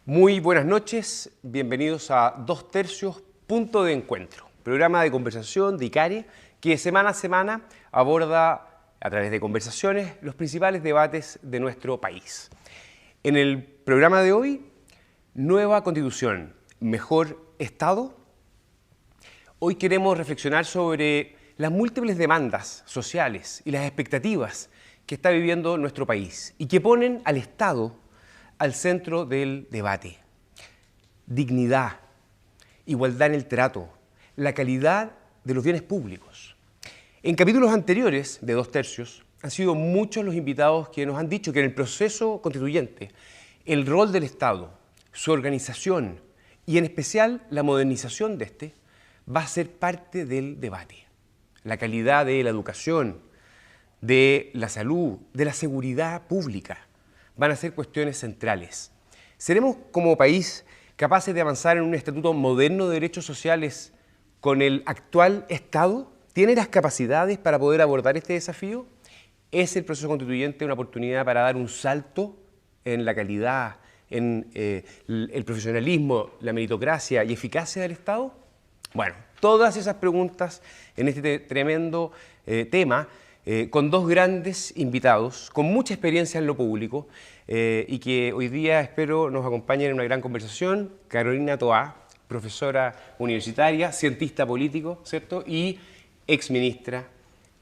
Muy buenas noches, bienvenidos a Dos Tercios, Punto de Encuentro, programa de conversación de ICARE que semana a semana aborda a través de conversaciones los principales debates de nuestro país. En el programa de hoy, nueva constitución, mejor Estado. Hoy queremos reflexionar sobre las múltiples demandas sociales y las expectativas que está viviendo nuestro país y que ponen al Estado al centro del debate. Dignidad, igualdad en el trato, la calidad de los bienes públicos. En capítulos anteriores de Dos Tercios han sido muchos los invitados que nos han dicho que en el proceso constituyente el rol del Estado, su organización y en especial la modernización de este va a ser parte del debate. La calidad de la educación, de la salud, de la seguridad pública van a ser cuestiones centrales. ¿Seremos como país capaces de avanzar en un estatuto moderno de derechos sociales con el actual Estado? ¿Tiene las capacidades para poder abordar este desafío? ¿Es el proceso constituyente una oportunidad para dar un salto en la calidad, en el profesionalismo, la meritocracia y eficacia del Estado? Bueno, todas esas preguntas en este tremendo tema, con dos grandes invitados, con mucha experiencia en lo público y que hoy día espero nos acompañen en una gran conversación. Carolina Toá, profesora universitaria, cientista político, ¿cierto? Y exministra,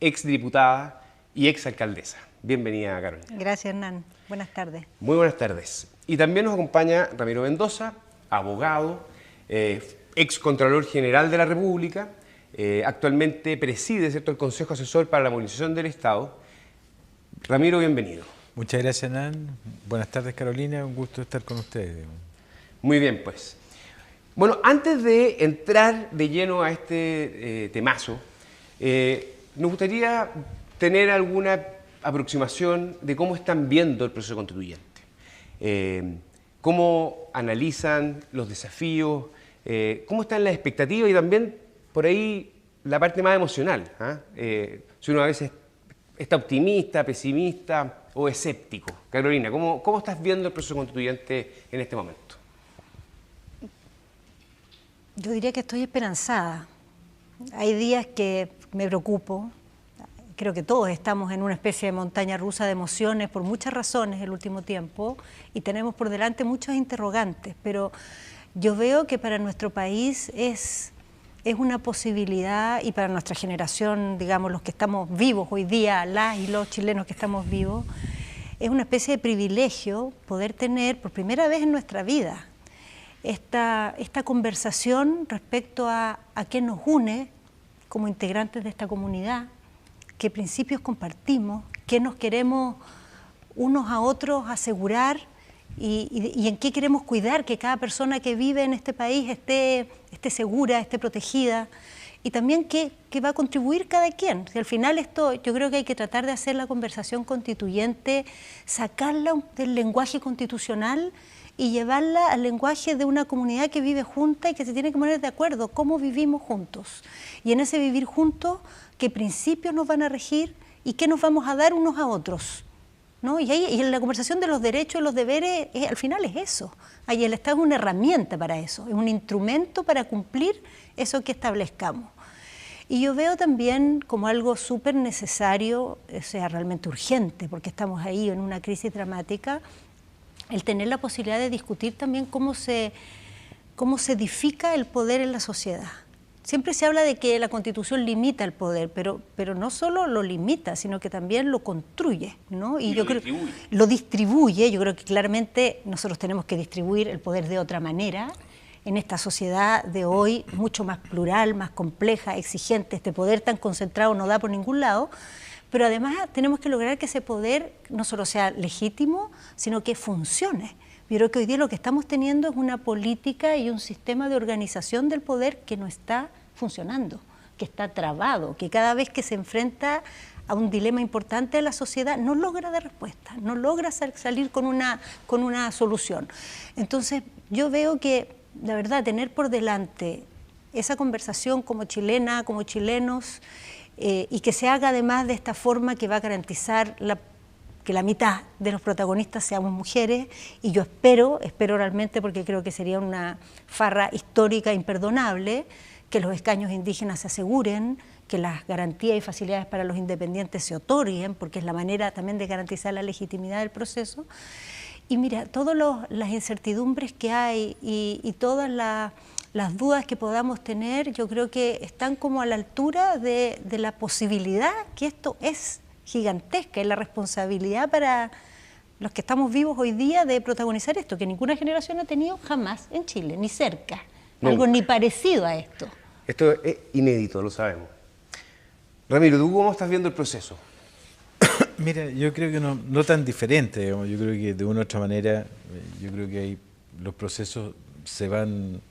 exdiputada y exalcaldesa. Bienvenida, Carolina. Gracias, Hernán. Buenas tardes. Muy buenas tardes. Y también nos acompaña Ramiro Mendoza, abogado, excontralor general de la República, actualmente preside, ¿cierto?, el Consejo Asesor para la Modernización del Estado. Ramiro, bienvenido. Muchas gracias, Hernán. Buenas tardes, Carolina. Un gusto estar con ustedes. Muy bien, pues. Bueno, antes de entrar de lleno a este temazo, nos gustaría tener alguna aproximación de cómo están viendo el proceso constituyente. Cómo analizan los desafíos, cómo están las expectativas y también por ahí la parte más emocional. Si uno a veces está optimista, pesimista o escéptico. Carolina, ¿cómo estás viendo el proceso constituyente en este momento? Yo diría que estoy esperanzada. Hay días que me preocupo. Creo que todos estamos en una especie de montaña rusa de emociones por muchas razones el último tiempo y tenemos por delante muchos interrogantes, pero yo veo que para nuestro país es una posibilidad y para nuestra generación, digamos, los que estamos vivos hoy día, las y los chilenos que estamos vivos, es una especie de privilegio poder tener por primera vez en nuestra vida esta conversación respecto a qué nos une como integrantes de esta comunidad, qué principios compartimos, qué nos queremos unos a otros asegurar y en qué queremos cuidar que cada persona que vive en este país esté segura, esté protegida, y también qué va a contribuir cada quien. Si al final esto, yo creo que hay que tratar de hacer la conversación constituyente, sacarla del lenguaje constitucional y llevarla al lenguaje de una comunidad que vive junta y que se tiene que poner de acuerdo cómo vivimos juntos. Y en ese vivir juntos, qué principios nos van a regir y qué nos vamos a dar unos a otros, ¿no? Y en la conversación de los derechos y los deberes, al final es eso. Ahí el Estado es una herramienta para eso, es un instrumento para cumplir eso que establezcamos. Y yo veo también como algo súper necesario, o sea, realmente urgente, porque estamos ahí en una crisis dramática, el tener la posibilidad de discutir también cómo se edifica el poder en la sociedad. Siempre se habla de que la Constitución limita el poder, pero no solo lo limita, sino que también lo construye, ¿no? Y yo creo lo distribuye. Yo creo que claramente nosotros tenemos que distribuir el poder de otra manera en esta sociedad de hoy, mucho más plural, más compleja, exigente. Este poder tan concentrado no da por ningún lado, pero además tenemos que lograr que ese poder no solo sea legítimo, sino que funcione. Yo creo que hoy día lo que estamos teniendo es una política y un sistema de organización del poder que no está funcionando, que está trabado, que cada vez que se enfrenta a un dilema importante de la sociedad no logra dar respuesta, no logra salir con una solución. Entonces yo veo que, la verdad, tener por delante esa conversación como chilena, como chilenos, y que se haga además de esta forma que va a garantizar que la mitad de los protagonistas seamos mujeres, y yo espero realmente, porque creo que sería una farra histórica imperdonable, que los escaños indígenas se aseguren, que las garantías y facilidades para los independientes se otorguen, porque es la manera también de garantizar la legitimidad del proceso. Y mira, todas las incertidumbres que hay y todas las dudas que podamos tener, yo creo que están como a la altura de la posibilidad que esto es gigantesca, y la responsabilidad para los que estamos vivos hoy día de protagonizar esto, que ninguna generación ha tenido jamás en Chile, ni cerca, algo ni parecido a esto. Esto es inédito, lo sabemos. Ramiro, ¿tú cómo estás viendo el proceso? Mira, yo creo que no tan diferente, digamos. Yo creo que de una u otra manera, yo creo que los procesos se van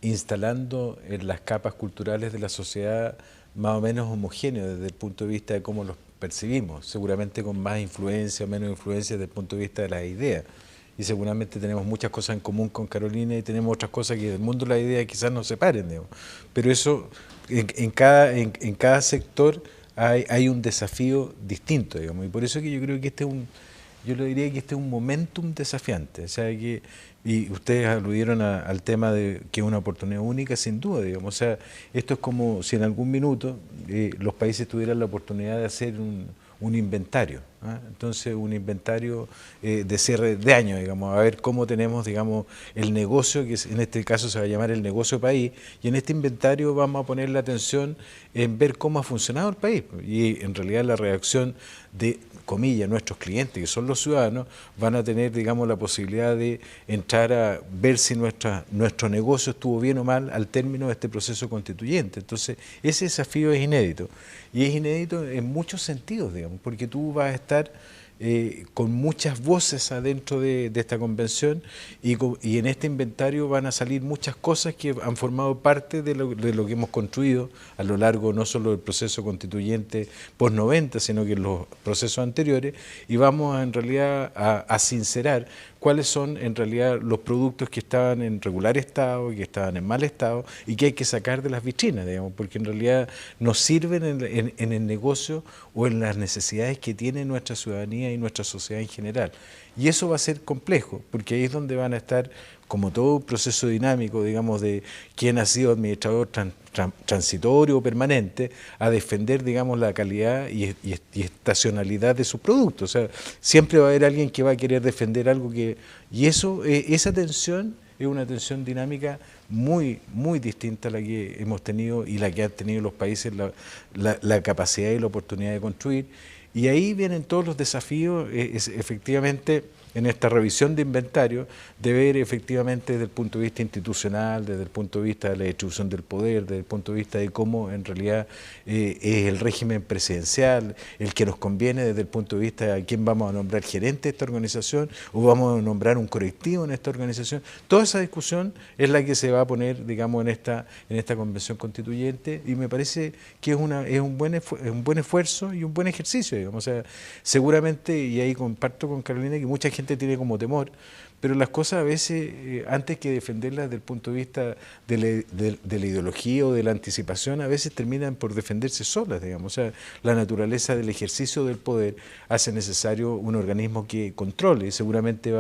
instalando en las capas culturales de la sociedad más o menos homogéneos desde el punto de vista de cómo los percibimos, seguramente con más influencia o menos influencia desde el punto de vista de las ideas. Y seguramente tenemos muchas cosas en común con Carolina y tenemos otras cosas que del mundo de las ideas quizás nos separen, digamos. Pero eso, en cada sector hay un desafío distinto, digamos, y por eso que yo creo que yo le diría que este es un momentum desafiante, o sea que, y ustedes aludieron al tema de que es una oportunidad única, sin duda, digamos, o sea, esto es como si en algún minuto los países tuvieran la oportunidad de hacer un inventario, ¿eh? Entonces un inventario de cierre de año, digamos, a ver cómo tenemos, digamos, el negocio, que en este caso se va a llamar el negocio país, y en este inventario vamos a poner la atención en ver cómo ha funcionado el país, y en realidad la reacción de, comillas, nuestros clientes, que son los ciudadanos, van a tener, digamos, la posibilidad de entrar a ver si nuestro negocio estuvo bien o mal al término de este proceso constituyente. Entonces, ese desafío es inédito, y es inédito en muchos sentidos, digamos, porque tú vas a estar con muchas voces adentro de esta convención, y en este inventario van a salir muchas cosas que han formado parte de lo que hemos construido a lo largo no solo del proceso constituyente post-90, sino que en los procesos anteriores, y vamos en realidad a sincerar cuáles son en realidad los productos que estaban en regular estado, que estaban en mal estado y que hay que sacar de las vitrinas, digamos, porque en realidad nos sirven en el negocio o en las necesidades que tiene nuestra ciudadanía y nuestra sociedad en general. Y eso va a ser complejo, porque ahí es donde van a estar, como todo proceso dinámico, digamos, de quien ha sido administrador transitorio o permanente, a defender, digamos, la calidad y estacionalidad de sus productos. O sea, siempre va a haber alguien que va a querer defender algo que... Y eso, esa tensión es una tensión dinámica muy, muy distinta a la que hemos tenido y la que han tenido los países, la capacidad y la oportunidad de construir. Y ahí vienen todos los desafíos, efectivamente, en esta revisión de inventario, de ver efectivamente desde el punto de vista institucional, desde el punto de vista de la distribución del poder, desde el punto de vista de cómo en realidad es el régimen presidencial el que nos conviene desde el punto de vista de quién vamos a nombrar gerente de esta organización o vamos a nombrar un colectivo en esta organización. Toda esa discusión es la que se va a poner, digamos, en esta convención constituyente, y me parece que es un buen esfuerzo y un buen ejercicio, digamos. O sea, seguramente, y ahí comparto con Carolina, que mucha gente tiene como temor, pero las cosas a veces, antes que defenderlas desde el punto de vista de la ideología o de la anticipación, a veces terminan por defenderse solas, digamos. O sea, la naturaleza del ejercicio del poder hace necesario un organismo que controle, y seguramente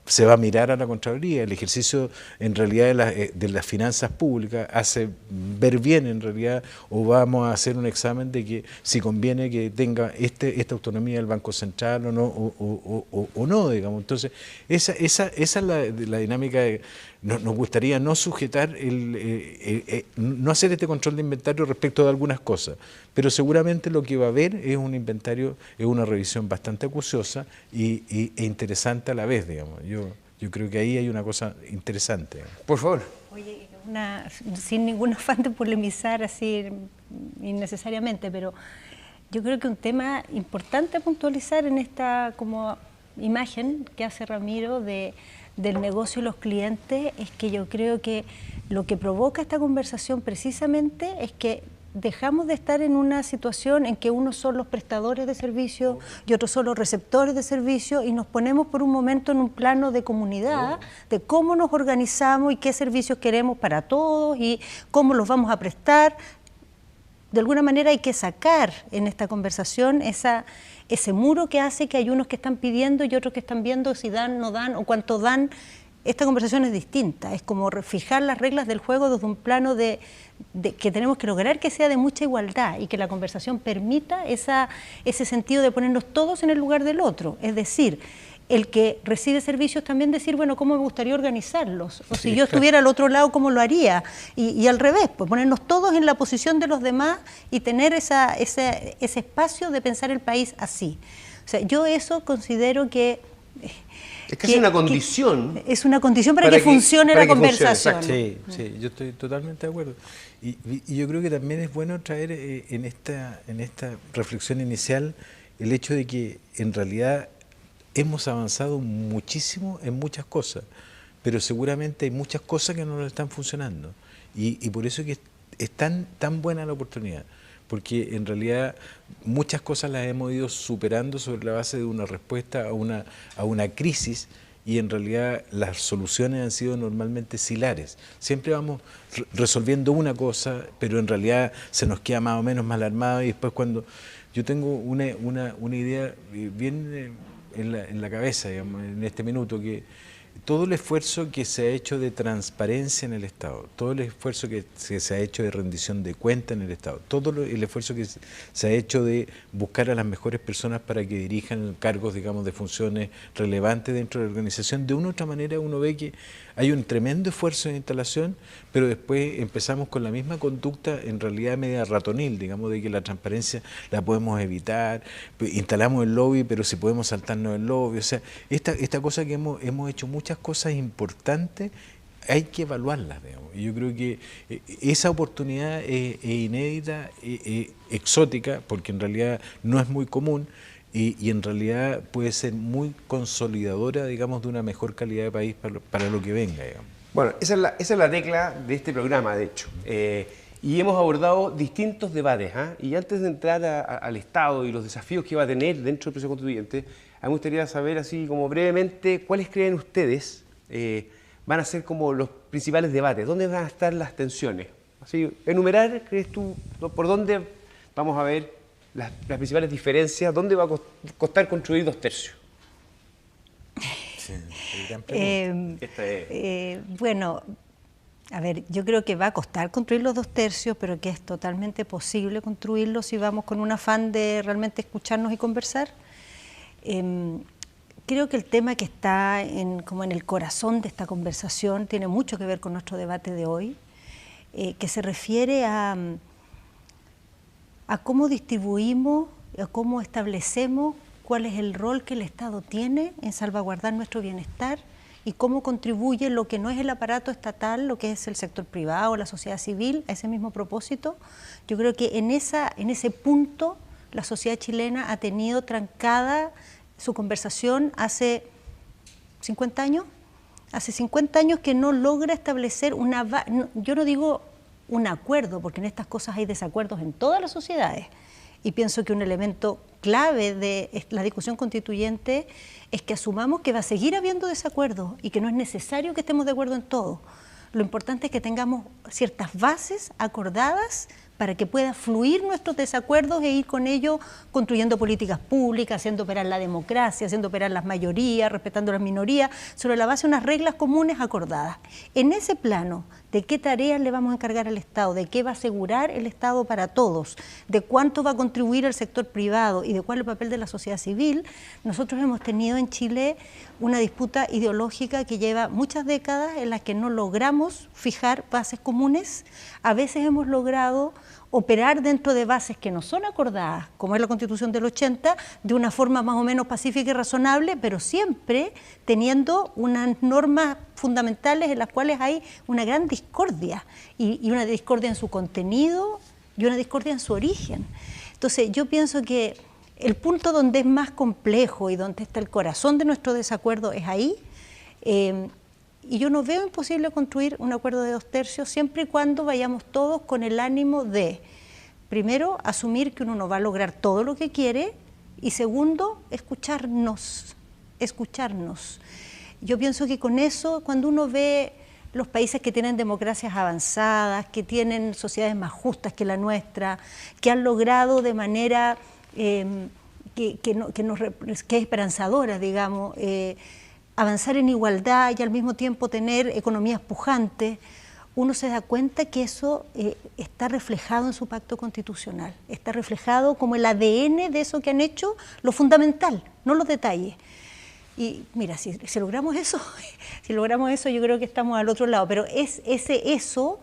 se va a mirar a la Contraloría. El ejercicio en realidad de las finanzas públicas hace ver bien en realidad, o vamos a hacer un examen de que si conviene que tenga esta autonomía del Banco Central o no, o no, digamos. Entonces, esa es la dinámica. Nos gustaría no sujetar, no hacer este control de inventario respecto de algunas cosas, pero seguramente lo que va a haber es un inventario, es una revisión bastante acuciosa e interesante a la vez, digamos. Yo creo que ahí hay una cosa interesante. Por favor. Oye, sin ningún afán de polemizar así innecesariamente, pero yo creo que un tema importante a puntualizar en esta como imagen que hace Ramiro del negocio y los clientes es que yo creo que lo que provoca esta conversación precisamente es que dejamos de estar en una situación en que unos son los prestadores de servicios y otros son los receptores de servicios, y nos ponemos por un momento en un plano de comunidad, de cómo nos organizamos y qué servicios queremos para todos y cómo los vamos a prestar. de alguna manera hay que sacar en esta conversación ese muro que hace que hay unos que están pidiendo y otros que están viendo si dan, no dan o cuánto dan. Esta conversación es distinta, es como fijar las reglas del juego desde un plano de que tenemos que lograr que sea de mucha igualdad y que la conversación permita ese sentido de ponernos todos en el lugar del otro, es decir, el que recibe servicios también decir, bueno, ¿cómo me gustaría organizarlos? O si yo estuviera al otro lado, ¿cómo lo haría? Y al revés, pues ponernos todos en la posición de los demás y tener ese espacio de pensar el país así. O sea, yo eso considero que... Es casi una condición. Es una condición para que funcione la conversación. Sí, yo estoy totalmente de acuerdo. Y yo creo que también es bueno traer en esta reflexión inicial el hecho de que en realidad hemos avanzado muchísimo en muchas cosas, pero seguramente hay muchas cosas que no nos están funcionando. Y por eso que es tan buena la oportunidad. Porque en realidad muchas cosas las hemos ido superando sobre la base de una respuesta a una crisis, y en realidad las soluciones han sido normalmente silares. Siempre vamos resolviendo una cosa, pero en realidad se nos queda más o menos mal armado, y después cuando yo tengo una idea bien en la cabeza, digamos, en este minuto, que todo el esfuerzo que se ha hecho de transparencia en el Estado, todo el esfuerzo que se ha hecho de rendición de cuentas en el Estado, todo el esfuerzo que se ha hecho de buscar a las mejores personas para que dirijan cargos, digamos, de funciones relevantes dentro de la organización, de una u otra manera uno ve que hay un tremendo esfuerzo de instalación, pero después empezamos con la misma conducta en realidad media ratonil, digamos, de que la transparencia la podemos evitar, instalamos el lobby, pero si podemos saltarnos el lobby, o sea, esta cosa que hemos hecho muchas cosas importantes, hay que evaluarlas, digamos. Y yo creo que esa oportunidad es inédita, exótica, porque en realidad no es muy común, y en realidad puede ser muy consolidadora, digamos, de una mejor calidad de país para lo que venga, digamos. Bueno, esa es la tecla de este programa, de hecho. Y hemos abordado distintos debates. Y antes de entrar al Estado y los desafíos que va a tener dentro del proceso constituyente, a mí me gustaría saber, así como brevemente, ¿cuáles creen ustedes van a ser como los principales debates? ¿Dónde van a estar las tensiones? Así, enumerar, ¿crees tú, por dónde vamos a ver las principales diferencias? ¿Dónde va a costar construir 2 tercios? Sí, bueno, a ver, yo creo que va a costar construir los 2 tercios, pero que es totalmente posible construirlos si vamos con un afán de realmente escucharnos y conversar. Creo que el tema que está como en el corazón de esta conversación tiene mucho que ver con nuestro debate de hoy, que se refiere a cómo distribuimos, a cómo establecemos cuál es el rol que el Estado tiene en salvaguardar nuestro bienestar y cómo contribuye lo que no es el aparato estatal, lo que es el sector privado, la sociedad civil, a ese mismo propósito. Yo creo que en ese punto la sociedad chilena ha tenido trancada su conversación hace 50 años. Hace 50 años que no logra establecer yo no digo un acuerdo, porque en estas cosas hay desacuerdos en todas las sociedades, y pienso que un elemento clave de la discusión constituyente es que asumamos que va a seguir habiendo desacuerdos y que no es necesario que estemos de acuerdo en todo. Lo importante es que tengamos ciertas bases acordadas para que pueda fluir nuestros desacuerdos e ir con ello construyendo políticas públicas, haciendo operar la democracia, haciendo operar las mayorías, respetando las minorías, sobre la base de unas reglas comunes acordadas. En ese plano, de qué tareas le vamos a encargar al Estado, de qué va a asegurar el Estado para todos, de cuánto va a contribuir el sector privado y de cuál es el papel de la sociedad civil, nosotros hemos tenido en Chile una disputa ideológica que lleva muchas décadas en las que no logramos fijar bases comunes. A veces hemos logrado operar dentro de bases que no son acordadas, como es la Constitución del 80, de una forma más o menos pacífica y razonable, pero siempre teniendo unas normas fundamentales en las cuales hay una gran discordia, y una discordia en su contenido y una discordia en su origen. Entonces yo pienso que el punto donde es más complejo y donde está el corazón de nuestro desacuerdo es ahí, y yo no veo imposible construir un acuerdo de 2 tercios siempre y cuando vayamos todos con el ánimo de, primero, asumir que uno no va a lograr todo lo que quiere, y segundo, escucharnos. Yo pienso que con eso, cuando uno ve los países que tienen democracias avanzadas, que tienen sociedades más justas que la nuestra, que han logrado de manera que es esperanzadora, digamos, avanzar en igualdad y al mismo tiempo tener economías pujantes, uno se da cuenta que eso está reflejado en su pacto constitucional, está reflejado como el ADN de eso que han hecho, lo fundamental, no los detalles. Y mira, si logramos eso, yo creo que estamos al otro lado, pero eso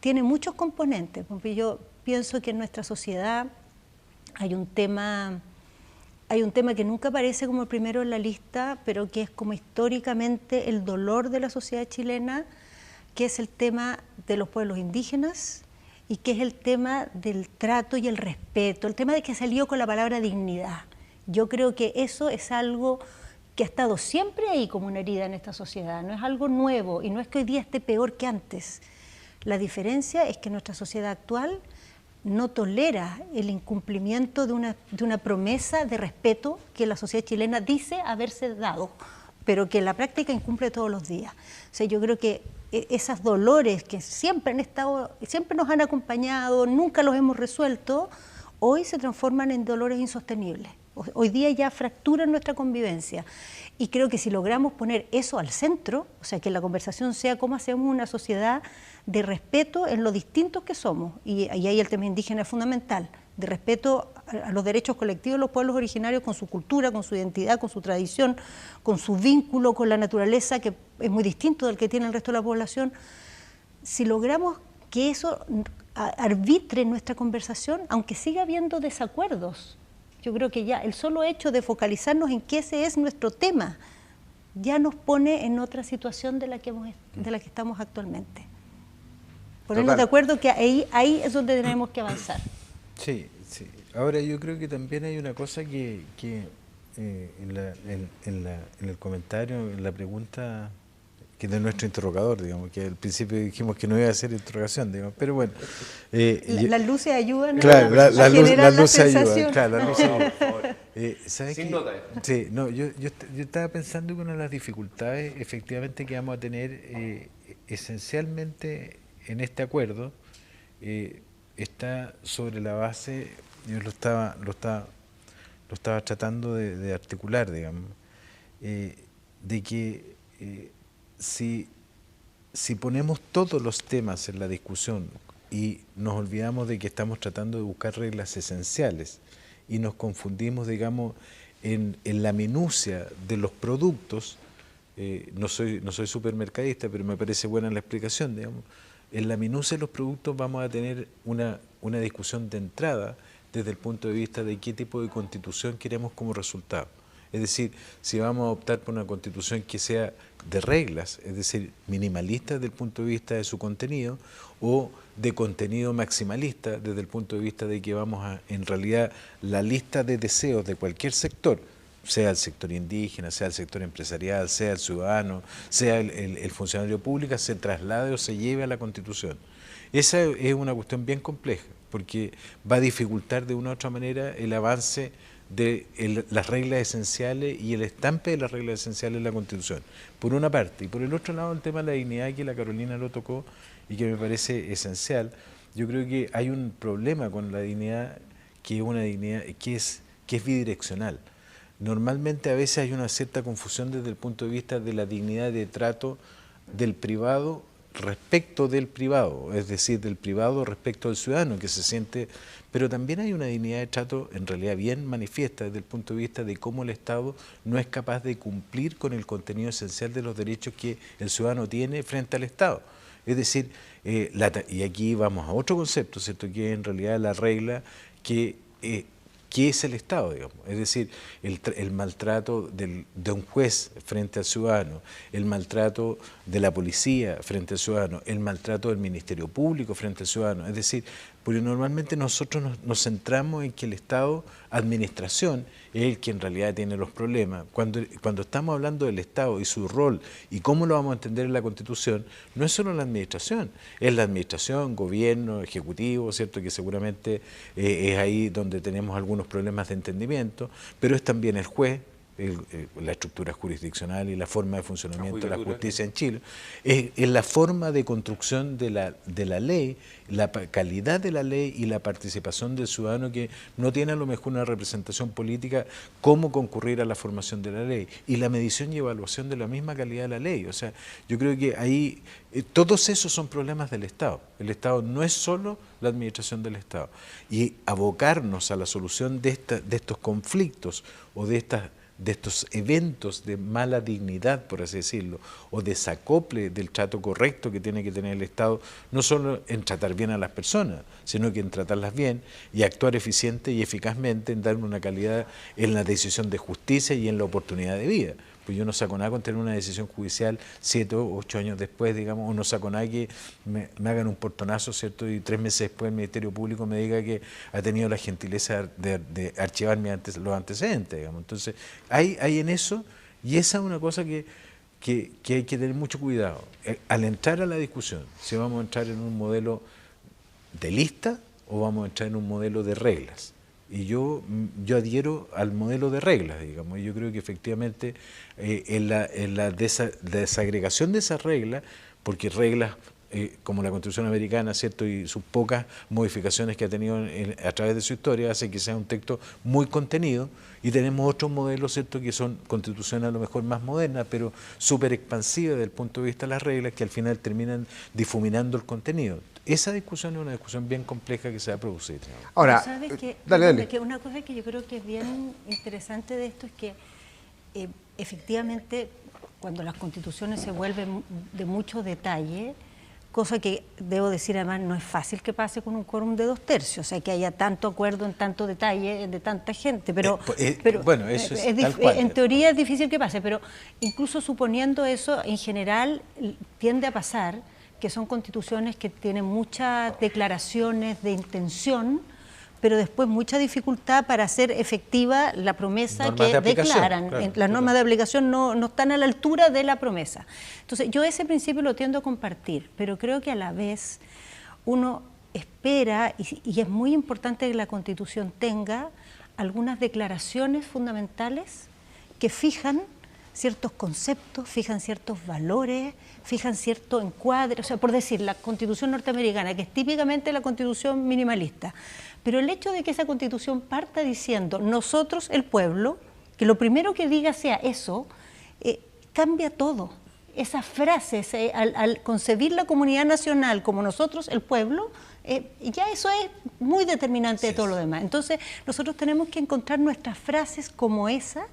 tiene muchos componentes, porque yo pienso que en nuestra sociedad hay un tema que nunca aparece como el primero en la lista, pero que es como históricamente el dolor de la sociedad chilena, que es el tema de los pueblos indígenas y que es el tema del trato y el respeto, el tema de que salió con la palabra dignidad. Yo creo que eso es algo que ha estado siempre ahí como una herida en esta sociedad, no es algo nuevo y no es que hoy día esté peor que antes. La diferencia es que nuestra sociedad actual no tolera el incumplimiento de una promesa de respeto que la sociedad chilena dice haberse dado, pero que en la práctica incumple todos los días. O sea, yo creo que esos dolores que siempre nos han acompañado, nunca los hemos resuelto, hoy se transforman en dolores insostenibles. Hoy día ya fracturan nuestra convivencia. Y creo que si logramos poner eso al centro, o sea, que la conversación sea cómo hacemos una sociedad de respeto en lo distintos que somos, y ahí el tema indígena es fundamental, de respeto a los derechos colectivos de los pueblos originarios con su cultura, con su identidad, con su tradición, con su vínculo con la naturaleza, que es muy distinto del que tiene el resto de la población. Si logramos que eso arbitre en nuestra conversación, aunque siga habiendo desacuerdos, yo creo que ya el solo hecho de focalizarnos en que ese es nuestro tema, ya nos pone en otra situación de la que estamos actualmente. Ponernos de acuerdo que ahí es donde tenemos que avanzar. Sí, sí. Ahora yo creo que también hay una cosa que en el comentario, en la pregunta que de nuestro interrogador, digamos, que al principio dijimos que no iba a ser interrogación, digamos, pero bueno. Las luces ayudan a generar la Claro, sensación. las luces ayudan. ¿Sabes Sin qué? nota. Sí, no, yo estaba pensando que una de las dificultades efectivamente que vamos a tener esencialmente en este acuerdo está sobre la base, yo lo estaba tratando de articular, digamos, de que si ponemos todos los temas en la discusión y nos olvidamos de que estamos tratando de buscar reglas esenciales y nos confundimos, digamos, en la minucia de los productos, no soy supermercadista, pero me parece buena la explicación, digamos, en la minucia de los productos vamos a tener una discusión de entrada desde el punto de vista de qué tipo de constitución queremos como resultado. Es decir, si vamos a optar por una constitución que sea de reglas, es decir, minimalista desde el punto de vista de su contenido, o de contenido maximalista desde el punto de vista de que vamos a, en realidad, la lista de deseos de cualquier sector, sea el sector indígena, sea el sector empresarial, sea el ciudadano, sea el funcionario público, se traslade o se lleve a la Constitución. Esa es una cuestión bien compleja, porque va a dificultar de una u otra manera el avance de las reglas esenciales y el estampe de las reglas esenciales en la Constitución, por una parte. Y por el otro lado, el tema de la dignidad, que la Carolina lo tocó y que me parece esencial. Yo creo que hay un problema con la dignidad, que es una dignidad que es bidireccional. Normalmente a veces hay una cierta confusión desde el punto de vista de la dignidad de trato del privado respecto del privado, es decir, del privado respecto al ciudadano que se siente, pero también hay una dignidad de trato en realidad bien manifiesta desde el punto de vista de cómo el Estado no es capaz de cumplir con el contenido esencial de los derechos que el ciudadano tiene frente al Estado. Es decir, y aquí vamos a otro concepto, ¿cierto?, que es en realidad la regla que ¿qué es el Estado, digamos? Es decir, el maltrato de un juez frente al ciudadano, el maltrato de la policía frente al ciudadano, el maltrato del Ministerio Público frente al ciudadano. Es decir, porque normalmente nosotros nos centramos en que el Estado, administración, es el que en realidad tiene los problemas. Cuando estamos hablando del Estado y su rol y cómo lo vamos a entender en la Constitución, no es solo la administración, es la administración, gobierno, ejecutivo, ¿cierto?, que seguramente es ahí donde tenemos algunos problemas de entendimiento, pero es también el juez, la estructura jurisdiccional y la forma de funcionamiento de la justicia en Chile, es la forma de construcción de la ley, la calidad de la ley y la participación del ciudadano que no tiene a lo mejor una representación política, cómo concurrir a la formación de la ley y la medición y evaluación de la misma calidad de la ley. O sea, yo creo que ahí todos esos son problemas del Estado. El Estado no es solo la administración del Estado. Y abocarnos a la solución de estos conflictos o de estos eventos de mala dignidad, por así decirlo, o desacople del trato correcto que tiene que tener el Estado, no solo en tratar bien a las personas, sino que en tratarlas bien y actuar eficiente y eficazmente en dar una calidad en la decisión de justicia y en la oportunidad de vida. Pues yo no saco nada con tener una decisión judicial 7 o 8 años después, digamos, o no saco nada que me hagan un portonazo, ¿cierto? Y 3 meses después el Ministerio Público me diga que ha tenido la gentileza de archivar los antecedentes, digamos. Entonces, hay en eso, y esa es una cosa que hay que tener mucho cuidado. Al entrar a la discusión, si vamos a entrar en un modelo de lista o vamos a entrar en un modelo de reglas. Y yo adhiero al modelo de reglas, digamos, y yo creo que efectivamente en la desagregación de esas reglas, porque reglas como la Constitución americana, ¿cierto?, y sus pocas modificaciones que ha tenido a través de su historia, hace que sea un texto muy contenido, y tenemos otros modelos, ¿cierto?, que son constituciones a lo mejor más modernas, pero súper expansivas desde el punto de vista de las reglas, que al final terminan difuminando el contenido. Esa discusión es una discusión bien compleja que se va a producir. Ahora, ¿sabes qué? Dale. Que una cosa que yo creo que es bien interesante de esto es que efectivamente cuando las constituciones se vuelven de mucho detalle, cosa que debo decir además no es fácil que pase con un quórum de 2/3, o sea que haya tanto acuerdo en tanto detalle de tanta gente, pero bueno, eso es tal cual. En teoría es difícil que pase, pero incluso suponiendo eso, en general tiende a pasar que son constituciones que tienen muchas declaraciones de intención, pero después mucha dificultad para hacer efectiva la promesa que declaran. Claro, las normas de aplicación no están a la altura de la promesa. Entonces, yo ese principio lo tiendo a compartir, pero creo que a la vez uno espera, y es muy importante que la Constitución tenga algunas declaraciones fundamentales que fijan ciertos conceptos, fijan ciertos valores, fijan cierto encuadre, o sea, por decir, la Constitución norteamericana, que es típicamente la Constitución minimalista, pero el hecho de que esa Constitución parta diciendo nosotros el pueblo, que lo primero que diga sea eso, cambia todo. Esas frases, al concebir la comunidad nacional como nosotros el pueblo, ya eso es muy determinante de todo lo demás. Entonces, nosotros tenemos que encontrar nuestras frases como esa,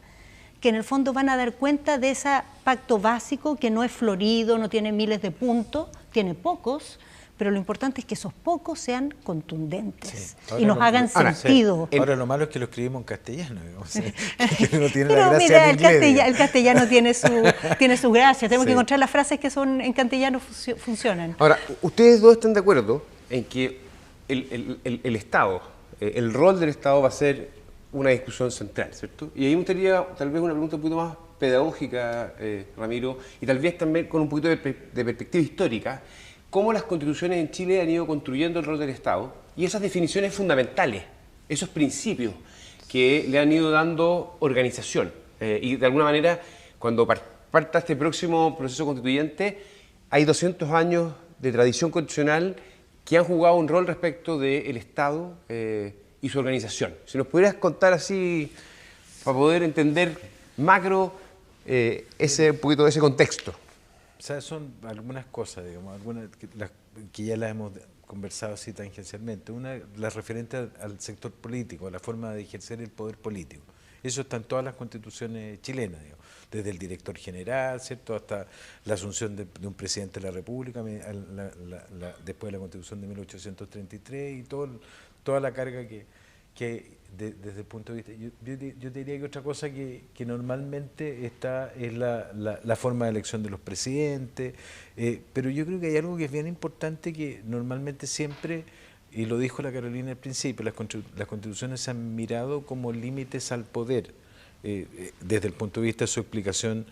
que en el fondo van a dar cuenta de ese pacto básico que no es florido, no tiene miles de puntos, tiene pocos, pero lo importante es que esos pocos sean contundentes y nos hagan sentido. Ahora lo malo es que lo escribimos en castellano, digamos, que no tiene pero la gracia mira, en inglés, el castellano tiene su gracia, tenemos que encontrar las frases que son en castellano funcionan. Ahora, ustedes dos están de acuerdo en que el Estado, el rol del Estado va a ser una discusión central, ¿cierto? Y ahí me gustaría tal vez una pregunta un poquito más pedagógica, Ramiro, y tal vez también con un poquito de perspectiva histórica, cómo las constituciones en Chile han ido construyendo el rol del Estado y esas definiciones fundamentales, esos principios que le han ido dando organización. Y de alguna manera, cuando parta este próximo proceso constituyente, hay 200 años de tradición constitucional que han jugado un rol respecto del Estado y su organización. Si nos pudieras contar así, para poder entender macro un poquito de ese contexto. O sea, son algunas cosas, digamos, algunas que ya las hemos conversado así tangencialmente. Una, las referentes al sector político, a la forma de ejercer el poder político. Eso está en todas las constituciones chilenas, digamos, desde el director general, ¿cierto?, hasta la asunción de un presidente de la República, después de la Constitución de 1833 y toda la carga que desde el punto de vista... Yo te diría que otra cosa que normalmente está es la forma de elección de los presidentes, pero yo creo que hay algo que es bien importante que normalmente siempre, y lo dijo la Carolina al principio, las constituciones se han mirado como límites al poder, desde el punto de vista de su explicación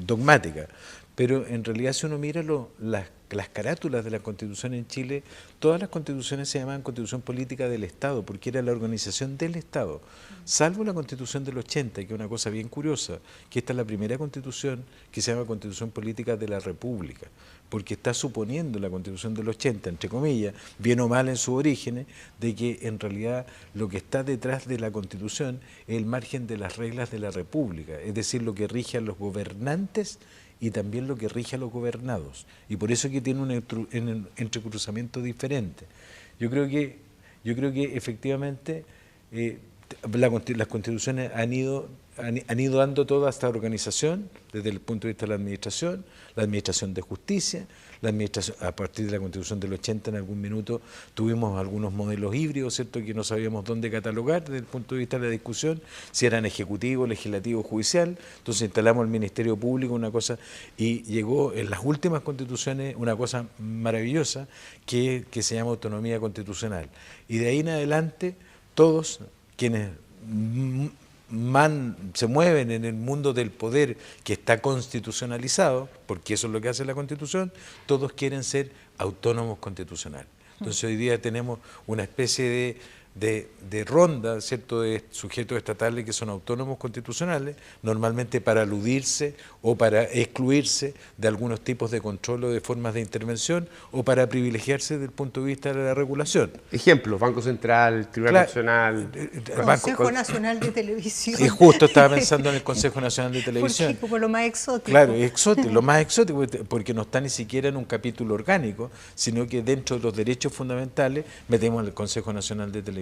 dogmática, pero en realidad si uno mira las carátulas de la Constitución en Chile, todas las constituciones se llamaban Constitución Política del Estado, porque era la organización del Estado, salvo la Constitución del 80, que es una cosa bien curiosa, que esta es la primera Constitución que se llama Constitución Política de la República, porque está suponiendo la Constitución del 80, entre comillas, bien o mal en sus orígenes, de que en realidad lo que está detrás de la Constitución es el margen de las reglas de la República, es decir, lo que rige a los gobernantes y también lo que rige a los gobernados. Y por eso que tiene un entrecruzamiento diferente. Yo creo que efectivamente las constituciones han ido dando toda esta organización desde el punto de vista de la administración de justicia, a partir de la Constitución del 80 en algún minuto tuvimos algunos modelos híbridos, ¿cierto?, que no sabíamos dónde catalogar desde el punto de vista de la discusión, si eran ejecutivo, legislativo, judicial. Entonces instalamos el Ministerio Público, una cosa, y llegó en las últimas constituciones una cosa maravillosa que se llama autonomía constitucional. Y de ahí en adelante todos quienes se mueven en el mundo del poder que está constitucionalizado, porque eso es lo que hace la Constitución, todos quieren ser autónomos constitucionales. Entonces hoy día tenemos una especie de ronda, ¿cierto?, de sujetos estatales que son autónomos constitucionales, normalmente para aludirse o para excluirse de algunos tipos de control o de formas de intervención o para privilegiarse desde el punto de vista de la regulación. Ejemplos: Banco Central, Tribunal Nacional, Consejo Nacional de Televisión. Y justo estaba pensando en el Consejo Nacional de Televisión. Porque como lo más exótico. Claro, exótico, lo más exótico, porque no está ni siquiera en un capítulo orgánico, sino que dentro de los derechos fundamentales metemos al Consejo Nacional de Televisión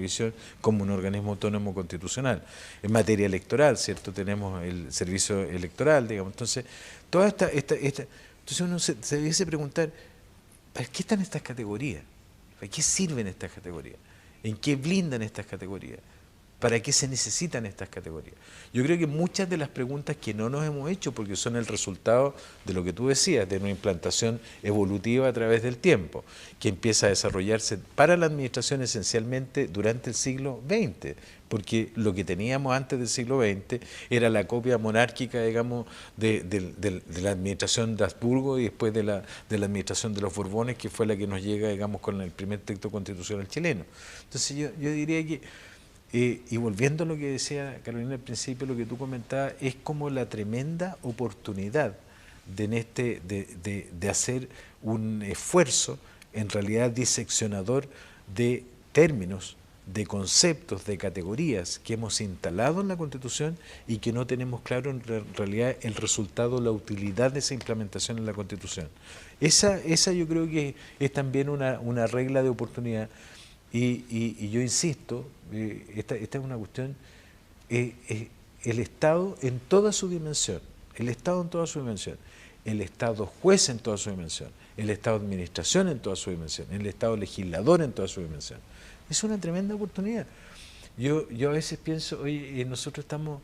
como un organismo autónomo constitucional. En materia electoral, ¿cierto?, tenemos el servicio electoral, digamos. Entonces, entonces uno se debiese preguntar, ¿para qué están estas categorías? ¿Para qué sirven estas categorías? ¿En qué blindan estas categorías? ¿Para qué se necesitan estas categorías? Yo creo que muchas de las preguntas que no nos hemos hecho, porque son el resultado de lo que tú decías, de una implantación evolutiva a través del tiempo, que empieza a desarrollarse para la administración esencialmente durante el siglo XX, porque lo que teníamos antes del siglo XX era la copia monárquica, digamos, de la administración de Habsburgo y después de la administración de los Borbones, que fue la que nos llega, digamos, con el primer texto constitucional chileno. Entonces yo diría que y volviendo a lo que decía Carolina al principio, lo que tú comentabas, es como la tremenda oportunidad de hacer un esfuerzo en realidad diseccionador de términos, de conceptos, de categorías que hemos instalado en la Constitución y que no tenemos claro en realidad el resultado, la utilidad de esa implementación en la Constitución. Esa yo creo que es también una regla de oportunidad. Y yo insisto, esta es una cuestión, el Estado en toda su dimensión, el Estado juez en toda su dimensión, el Estado administración en toda su dimensión, el Estado legislador en toda su dimensión. Es una tremenda oportunidad. Yo a veces pienso, oye, nosotros estamos,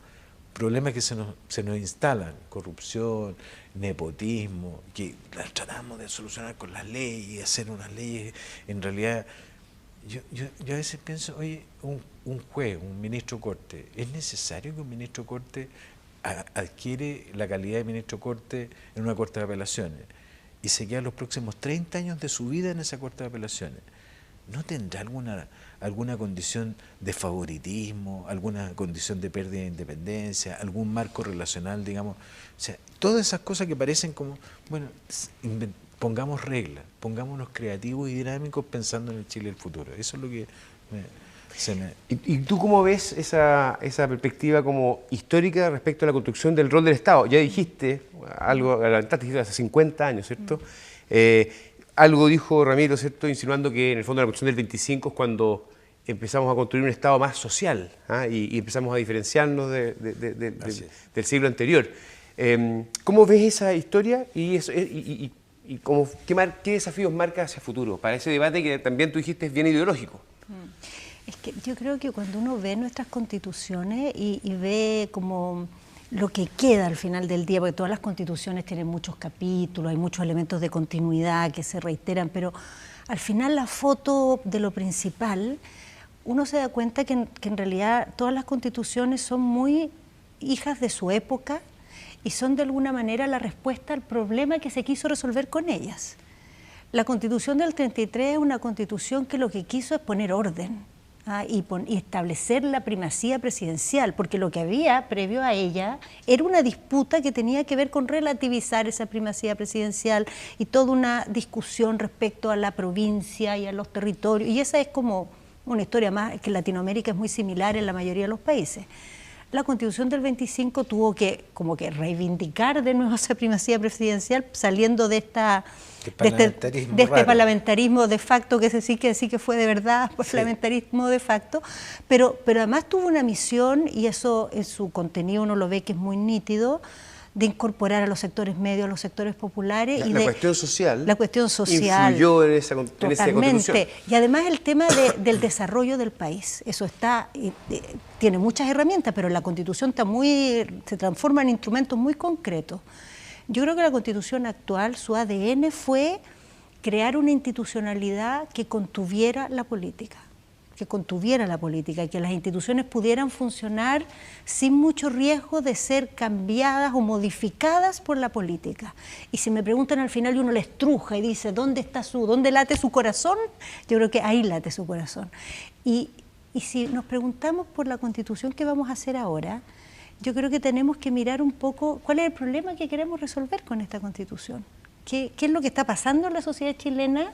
problemas que se nos instalan, corrupción, nepotismo, que las tratamos de solucionar con las leyes y hacer unas leyes, en realidad. Yo a veces pienso, oye, un juez, un ministro Corte, ¿es necesario que un ministro Corte adquiere la calidad de ministro Corte en una Corte de Apelaciones y se queda los próximos 30 años de su vida en esa Corte de Apelaciones? ¿No tendrá alguna condición de favoritismo, alguna condición de pérdida de independencia, algún marco relacional, digamos? O sea, todas esas cosas que parecen como, bueno, pongamos reglas, pongámonos creativos y dinámicos pensando en el Chile del futuro. Eso es lo que ¿Y tú cómo ves esa perspectiva como histórica respecto a la construcción del rol del Estado? Ya dijiste algo, adelantaste hace 50 años, ¿cierto? Algo dijo Ramiro, ¿cierto?, insinuando que en el fondo la Constitución del 25 es cuando empezamos a construir un Estado más social, ¿ah? y empezamos a diferenciarnos del siglo anterior. ¿Cómo ves esa historia y qué desafíos marca hacia el futuro para ese debate que también tú dijiste es bien ideológico? Es que yo creo que cuando uno ve nuestras constituciones y ve como lo que queda al final del día, porque todas las constituciones tienen muchos capítulos, hay muchos elementos de continuidad que se reiteran, pero al final la foto de lo principal, uno se da cuenta que en realidad todas las constituciones son muy hijas de su época y son de alguna manera la respuesta al problema que se quiso resolver con ellas. La Constitución del 33 es una Constitución que lo que quiso es poner orden y establecer la primacía presidencial, porque lo que había previo a ella era una disputa que tenía que ver con relativizar esa primacía presidencial y toda una discusión respecto a la provincia y a los territorios, y esa es como una historia más que en Latinoamérica es muy similar en la mayoría de los países. La Constitución del 25 tuvo que como que reivindicar de nuevo esa primacía presidencial saliendo de este parlamentarismo de facto, que sí que fue de verdad parlamentarismo de facto, pero además tuvo una misión, y eso en su contenido uno lo ve que es muy nítido, de incorporar a los sectores medios, a los sectores populares. La cuestión social. La cuestión social. Influyó en esa Constitución. Y además el tema del desarrollo del país. Eso tiene muchas herramientas, pero la Constitución se transforma en instrumentos muy concretos. Yo creo que la Constitución actual, su ADN fue crear una institucionalidad que contuviera la política. Que las instituciones pudieran funcionar sin mucho riesgo de ser cambiadas o modificadas por la política. Y si me preguntan al final y uno le estruja y dice, ¿dónde late su corazón? Yo creo que ahí late su corazón. Y si nos preguntamos por la Constitución que vamos a hacer ahora, yo creo que tenemos que mirar un poco cuál es el problema que queremos resolver con esta Constitución. ¿Qué es lo que está pasando en la sociedad chilena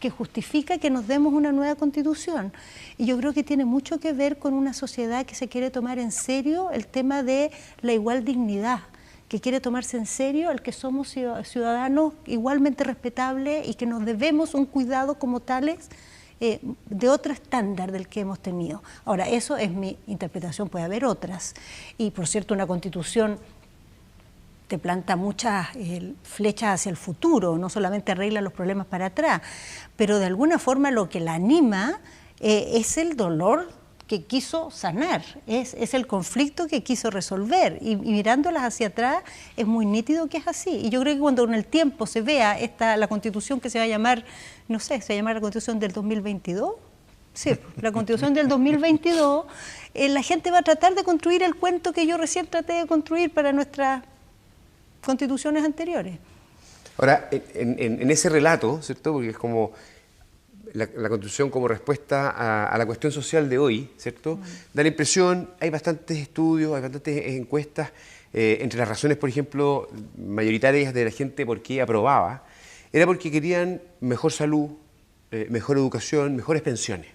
que justifica que nos demos una nueva Constitución? Y yo creo que tiene mucho que ver con una sociedad que se quiere tomar en serio el tema de la igual dignidad, que quiere tomarse en serio el que somos ciudadanos igualmente respetables y que nos debemos un cuidado como tales de otro estándar del que hemos tenido. Ahora, eso es mi interpretación, puede haber otras. Y por cierto, una Constitución te planta muchas flechas hacia el futuro, no solamente arregla los problemas para atrás, pero de alguna forma lo que la anima es el dolor que quiso sanar, es el conflicto que quiso resolver, y mirándolas hacia atrás es muy nítido que es así. Y yo creo que cuando en el tiempo se vea la Constitución que se va a llamar, no sé, se va a llamar la Constitución del 2022, sí, la Constitución del 2022, la gente va a tratar de construir el cuento que yo recién traté de construir para nuestras constituciones anteriores. Ahora, en ese relato, ¿cierto? Porque es como la Constitución como respuesta a la cuestión social de hoy, ¿cierto? Da la impresión, hay bastantes estudios, hay bastantes encuestas, entre las razones, por ejemplo, mayoritarias de la gente por qué aprobaba, era porque querían mejor salud, mejor educación, mejores pensiones.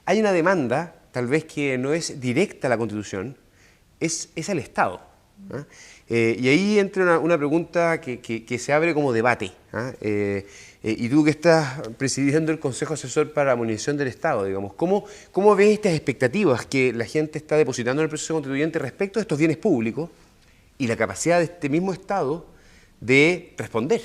Hay una demanda, tal vez que no es directa a la Constitución, es al Estado. Y ahí entra una pregunta que se abre como debate. Y tú que estás presidiendo el Consejo Asesor para la Modernización del Estado, digamos, ¿cómo ves estas expectativas que la gente está depositando en el proceso constituyente respecto a estos bienes públicos y la capacidad de este mismo Estado de responder?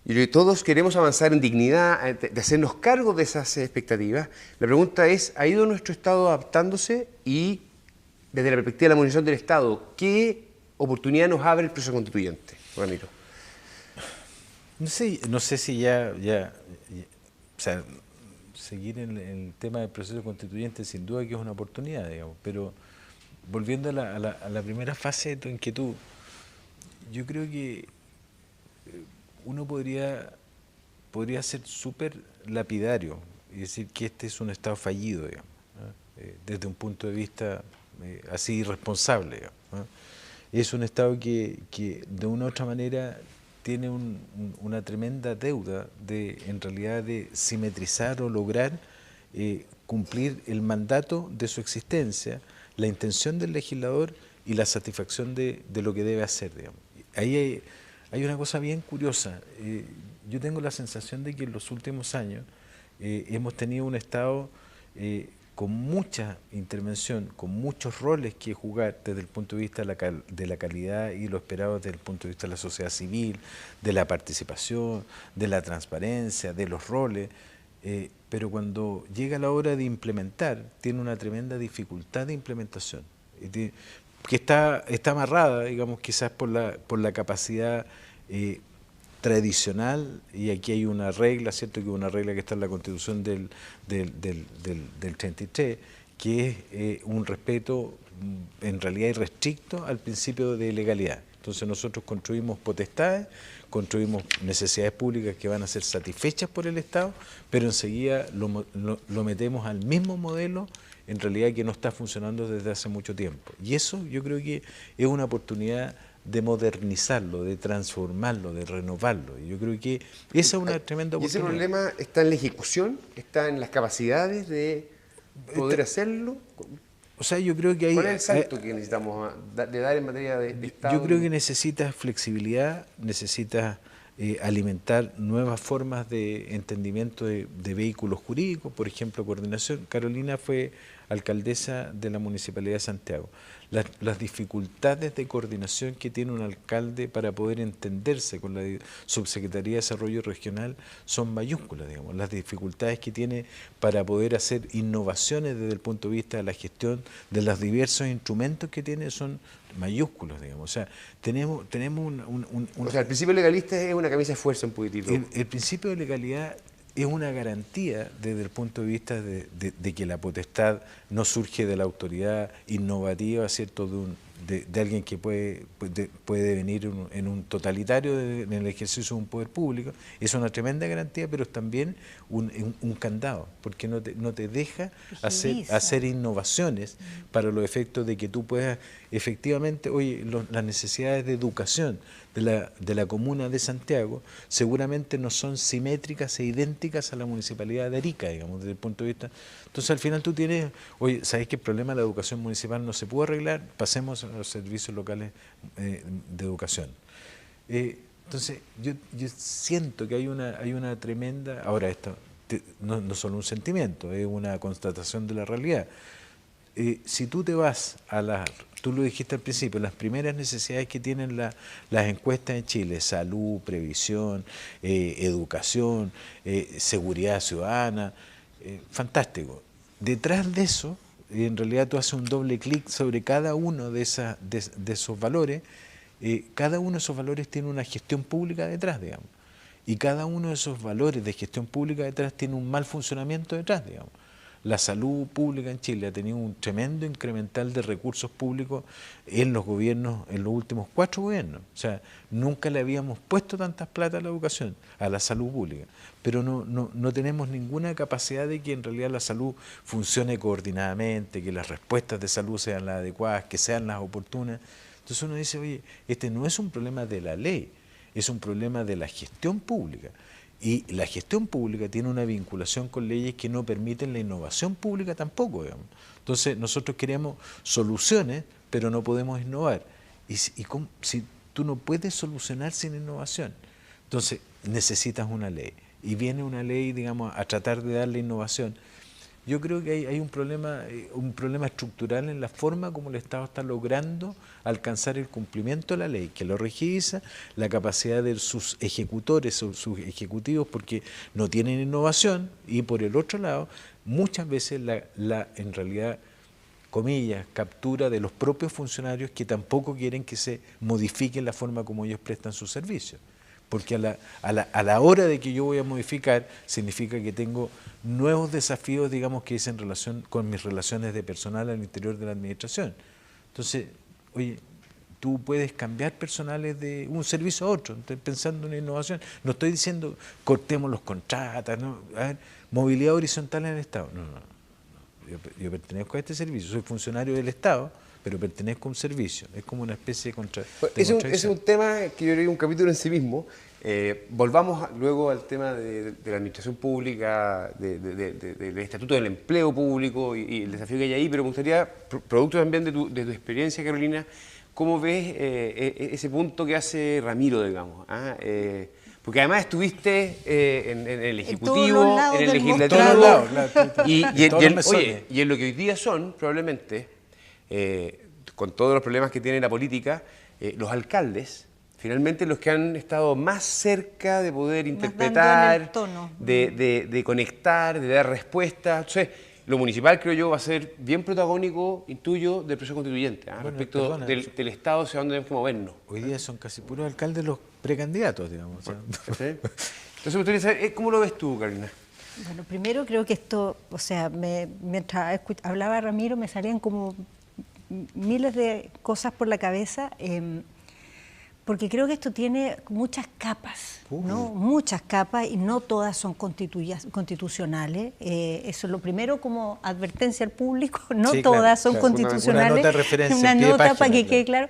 Y todos queremos avanzar en dignidad, de hacernos cargo de esas expectativas. La pregunta es, ¿ha ido nuestro Estado adaptándose? Y desde la perspectiva de la modernización del Estado, ¿qué oportunidad nos abre el proceso constituyente, Ramiro? No sé si ya o sea, seguir en el tema del proceso constituyente sin duda que es una oportunidad, digamos, pero volviendo a la primera fase de tu inquietud, yo creo que uno podría ser súper lapidario y decir que este es un Estado fallido, digamos, desde un punto de vista así irresponsable, digamos, ¿no? Es un Estado que de una u otra manera tiene una tremenda deuda en realidad de simetrizar o lograr cumplir el mandato de su existencia, la intención del legislador y la satisfacción de lo que debe hacer, digamos. Ahí hay una cosa bien curiosa. Yo tengo la sensación de que en los últimos años hemos tenido un Estado con mucha intervención, con muchos roles que jugar desde el punto de vista de la calidad y lo esperado desde el punto de vista de la sociedad civil, de la participación, de la transparencia, de los roles, pero cuando llega la hora de implementar, tiene una tremenda dificultad de implementación, que está amarrada, digamos, quizás por la capacidad tradicional, y aquí hay una regla, ¿cierto? Que una regla que está en la Constitución del 33, que es un respeto en realidad irrestricto al principio de legalidad. Entonces nosotros construimos potestades, construimos necesidades públicas que van a ser satisfechas por el Estado, pero enseguida lo metemos al mismo modelo en realidad que no está funcionando desde hace mucho tiempo. Y eso yo creo que es una oportunidad de modernizarlo, de transformarlo, de renovarlo. Y yo creo que esa es una tremenda oportunidad. ¿Y ese problema está en la ejecución? ¿Está en las capacidades de poder hacerlo? O sea, yo creo que hay... ¿Cuál es el salto que necesitamos de dar en materia de Estado? Yo creo que necesitas flexibilidad, necesitas alimentar nuevas formas de entendimiento de vehículos jurídicos, por ejemplo, coordinación. Carolina fue alcaldesa de la Municipalidad de Santiago. Las dificultades de coordinación que tiene un alcalde para poder entenderse con la Subsecretaría de Desarrollo Regional son mayúsculas, digamos. Las dificultades que tiene para poder hacer innovaciones desde el punto de vista de la gestión de los diversos instrumentos que tiene son mayúsculos, digamos. O sea, tenemos O sea, el principio legalista es una camisa de fuerza un poquitito. El principio de legalidad es una garantía desde el punto de vista de que la potestad no surge de la autoridad innovativa, ¿cierto?, de alguien que puede venir en un totalitario en el ejercicio de un poder público. Es una tremenda garantía, pero es también un candado, porque no te deja hacer innovaciones para los efectos de que tú puedas efectivamente, oye, las necesidades de educación de la comuna de Santiago seguramente no son simétricas e idénticas a la municipalidad de Arica, digamos, desde el punto de vista. Entonces al final tú tienes, oye, ¿sabes que el problema de la educación municipal no se pudo arreglar? Pasemos a los servicios locales de educación. Entonces yo siento que hay una tremenda, ahora esto no solo un sentimiento, es una constatación de la realidad. Si tú te vas tú lo dijiste al principio, las primeras necesidades que tienen las encuestas en Chile, salud, previsión, educación, seguridad ciudadana, fantástico. Detrás de eso, en realidad tú haces un doble clic sobre cada uno de esos valores, cada uno de esos valores tiene una gestión pública detrás, digamos, y cada uno de esos valores de gestión pública detrás tiene un mal funcionamiento detrás, digamos. La salud pública en Chile ha tenido un tremendo incremental de recursos públicos en los gobiernos, en los últimos 4 gobiernos. O sea, nunca le habíamos puesto tantas plata a la educación, a la salud pública, pero no tenemos ninguna capacidad de que en realidad la salud funcione coordinadamente, que las respuestas de salud sean las adecuadas, que sean las oportunas. Entonces uno dice, oye, este no es un problema de la ley, es un problema de la gestión pública. Y la gestión pública tiene una vinculación con leyes que no permiten la innovación pública tampoco, digamos. Entonces nosotros queremos soluciones, pero no podemos innovar. Y si tú no puedes solucionar sin innovación, entonces necesitas una ley. Y viene una ley, digamos, a tratar de darle innovación. Yo creo que hay un problema estructural en la forma como el Estado está logrando alcanzar el cumplimiento de la ley, que lo rigidiza, la capacidad de sus ejecutores o sus ejecutivos porque no tienen innovación, y por el otro lado, muchas veces en realidad, comillas, captura de los propios funcionarios que tampoco quieren que se modifique la forma como ellos prestan sus servicios. Porque a la hora de que yo voy a modificar, significa que tengo nuevos desafíos, digamos, que es en relación con mis relaciones de personal al interior de la administración. Entonces, oye, tú puedes cambiar personales de un servicio a otro, estoy pensando en innovación. No estoy diciendo cortemos los contratos, ¿no? A ver, movilidad horizontal en el Estado. No. Yo pertenezco a este servicio, soy funcionario del Estado, pero pertenezco a un servicio. Es como una especie de contradicción. Ese es un tema que yo creo que es un capítulo en sí mismo. Volvamos luego al tema de la administración pública, del estatuto del empleo público y el desafío que hay ahí, pero me gustaría, producto también de tu experiencia, Carolina, ¿cómo ves ese punto que hace Ramiro, digamos? Porque además estuviste en el Ejecutivo, en el Legislativo, y en lo que hoy día son, probablemente, con todos los problemas que tiene la política, los alcaldes, finalmente los que han estado más cerca de poder interpretar, de conectar, de dar respuestas. Entonces, lo municipal, creo yo, va a ser bien protagónico, intuyo, del proceso constituyente, respecto del Estado hacia dónde tenemos que movernos. Hoy día son casi puros alcaldes los precandidatos, digamos. ¿Sí? Entonces, me gustaría saber, ¿cómo lo ves tú, Carolina? Bueno, primero creo que esto o sea, mientras hablaba Ramiro me salían como miles de cosas por la cabeza, porque creo que esto tiene muchas capas, ¿no? Muchas capas, y no todas son constitucionales. Eso es lo primero, como advertencia al público, no Sí, todas claro, son constitucionales. Una nota de referencia, una en pie de nota página, para que claro. quede claro.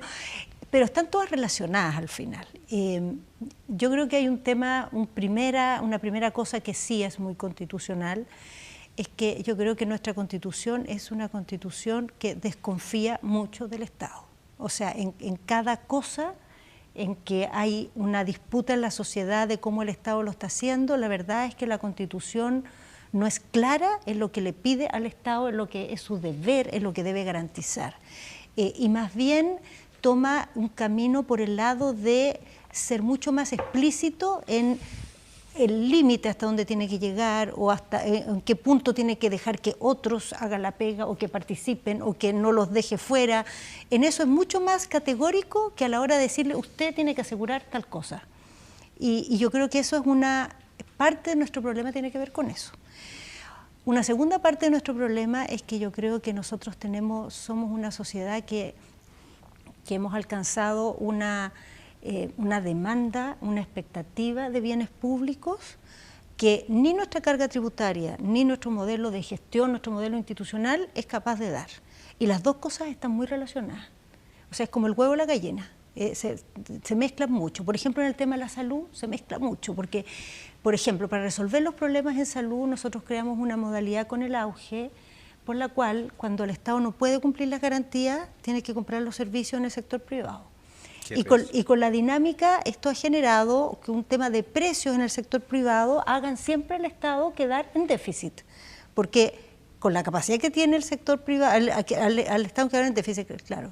Pero están todas relacionadas al final. Yo creo que hay una primera cosa que sí es muy constitucional, es que yo creo que nuestra Constitución es una Constitución que desconfía mucho del Estado. O sea, en cada cosa en que hay una disputa en la sociedad de cómo el Estado lo está haciendo, la verdad es que la Constitución no es clara en lo que le pide al Estado, en lo que es su deber, en lo que debe garantizar. Y más bien toma un camino por el lado de ser mucho más explícito en el límite hasta dónde tiene que llegar, o hasta en qué punto tiene que dejar que otros hagan la pega, o que participen, o que no los deje fuera. En eso es mucho más categórico que a la hora de decirle, usted tiene que asegurar tal cosa. Y yo creo que eso es una parte de nuestro problema, tiene que ver con eso. Una segunda parte de nuestro problema es que yo creo que nosotros somos una sociedad que hemos alcanzado una demanda, una expectativa de bienes públicos que ni nuestra carga tributaria, ni nuestro modelo de gestión, nuestro modelo institucional es capaz de dar. Y las dos cosas están muy relacionadas. O sea, es como el huevo y la gallina. Se mezclan mucho. Por ejemplo, en el tema de la salud se mezcla mucho, porque, por ejemplo, para resolver los problemas en salud nosotros creamos una modalidad con el auge por la cual, cuando el Estado no puede cumplir las garantías, tiene que comprar los servicios en el sector privado. Y con la dinámica, esto ha generado que un tema de precios en el sector privado hagan siempre al Estado quedar en déficit, porque con la capacidad que tiene el sector privado, al Estado quedar en déficit, claro,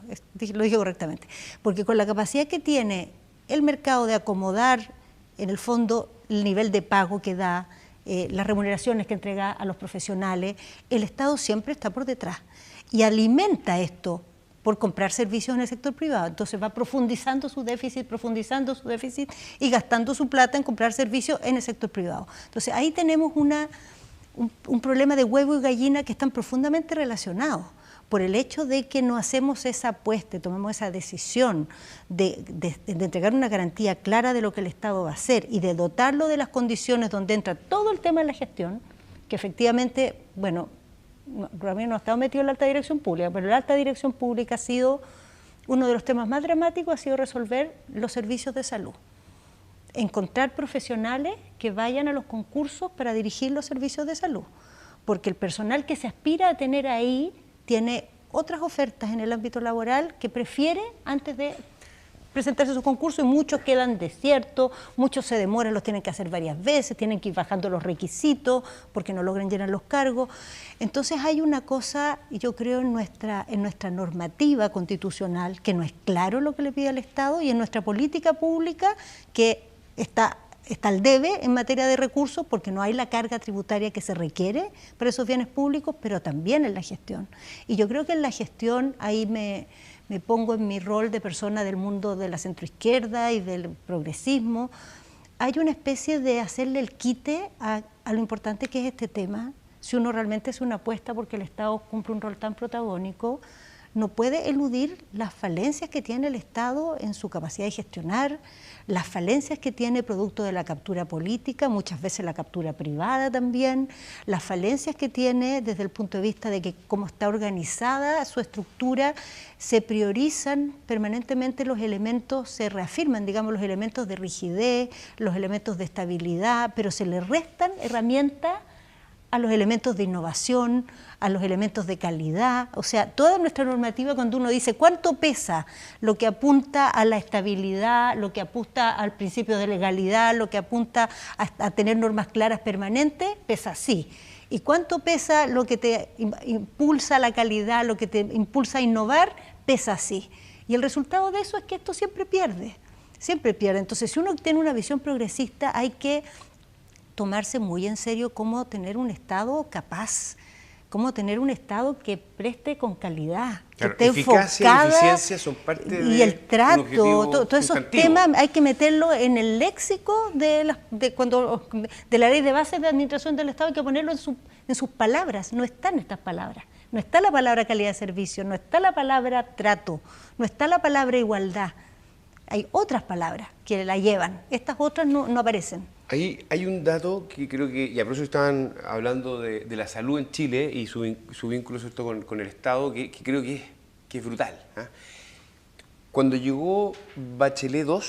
lo dije correctamente, porque con la capacidad que tiene el mercado de acomodar, en el fondo, el nivel de pago que da, las remuneraciones que entrega a los profesionales, el Estado siempre está por detrás y alimenta esto por comprar servicios en el sector privado. Entonces va profundizando su déficit y gastando su plata en comprar servicios en el sector privado. Entonces ahí tenemos un problema de huevo y gallina que están profundamente relacionados por el hecho de que no hacemos esa apuesta, tomamos esa decisión de entregar una garantía clara de lo que el Estado va a hacer y de dotarlo de las condiciones donde entra todo el tema de la gestión, que efectivamente, bueno, Ramiro no ha estado metido en la alta dirección pública, pero la alta dirección pública ha sido uno de los temas más dramáticos, ha sido resolver los servicios de salud. Encontrar profesionales que vayan a los concursos para dirigir los servicios de salud, porque el personal que se aspira a tener ahí tiene otras ofertas en el ámbito laboral que prefiere antes de presentarse a su concurso, y muchos quedan desiertos, muchos se demoran, los tienen que hacer varias veces, tienen que ir bajando los requisitos porque no logran llenar los cargos. Entonces hay una cosa, yo creo, en nuestra normativa constitucional que no es claro lo que le pide al Estado, y en nuestra política pública que está al debe en materia de recursos, porque no hay la carga tributaria que se requiere para esos bienes públicos, pero también en la gestión. Y yo creo que en la gestión, ahí me pongo en mi rol de persona del mundo de la centroizquierda y del progresismo, hay una especie de hacerle el quite a lo importante que es este tema. Si uno realmente hace una apuesta porque el Estado cumple un rol tan protagónico, no puede eludir las falencias que tiene el Estado en su capacidad de gestionar, las falencias que tiene producto de la captura política, muchas veces la captura privada también, las falencias que tiene desde el punto de vista de que cómo está organizada su estructura, se priorizan permanentemente los elementos, se reafirman, digamos, los elementos de rigidez, los elementos de estabilidad, pero se le restan herramientas a los elementos de innovación, a los elementos de calidad. O sea, toda nuestra normativa, cuando uno dice cuánto pesa lo que apunta a la estabilidad, lo que apunta al principio de legalidad, lo que apunta a tener normas claras permanentes, pesa así. ¿Y cuánto pesa lo que te impulsa a la calidad, lo que te impulsa a innovar? Pesa así. Y el resultado de eso es que esto siempre pierde, siempre pierde. Entonces, si uno tiene una visión progresista, hay que tomarse muy en serio cómo tener un Estado capaz, cómo tener un Estado que preste con calidad, Claro, que esté eficacia y enfocada, eficiencia son parte y de el trato, un objetivo todos esos sustantivo. temas hay que meterlo en el léxico de la ley de bases de administración del Estado, hay que ponerlo en sus palabras. No están estas palabras, no está la palabra calidad de servicio, no está la palabra trato, no está la palabra igualdad. Hay otras palabras que la llevan, estas otras no aparecen. Hay un dato que creo que, y a propósito estaban hablando de la salud en Chile y su vínculo, ¿cierto?, con el Estado, que creo que es brutal. Cuando llegó Bachelet II,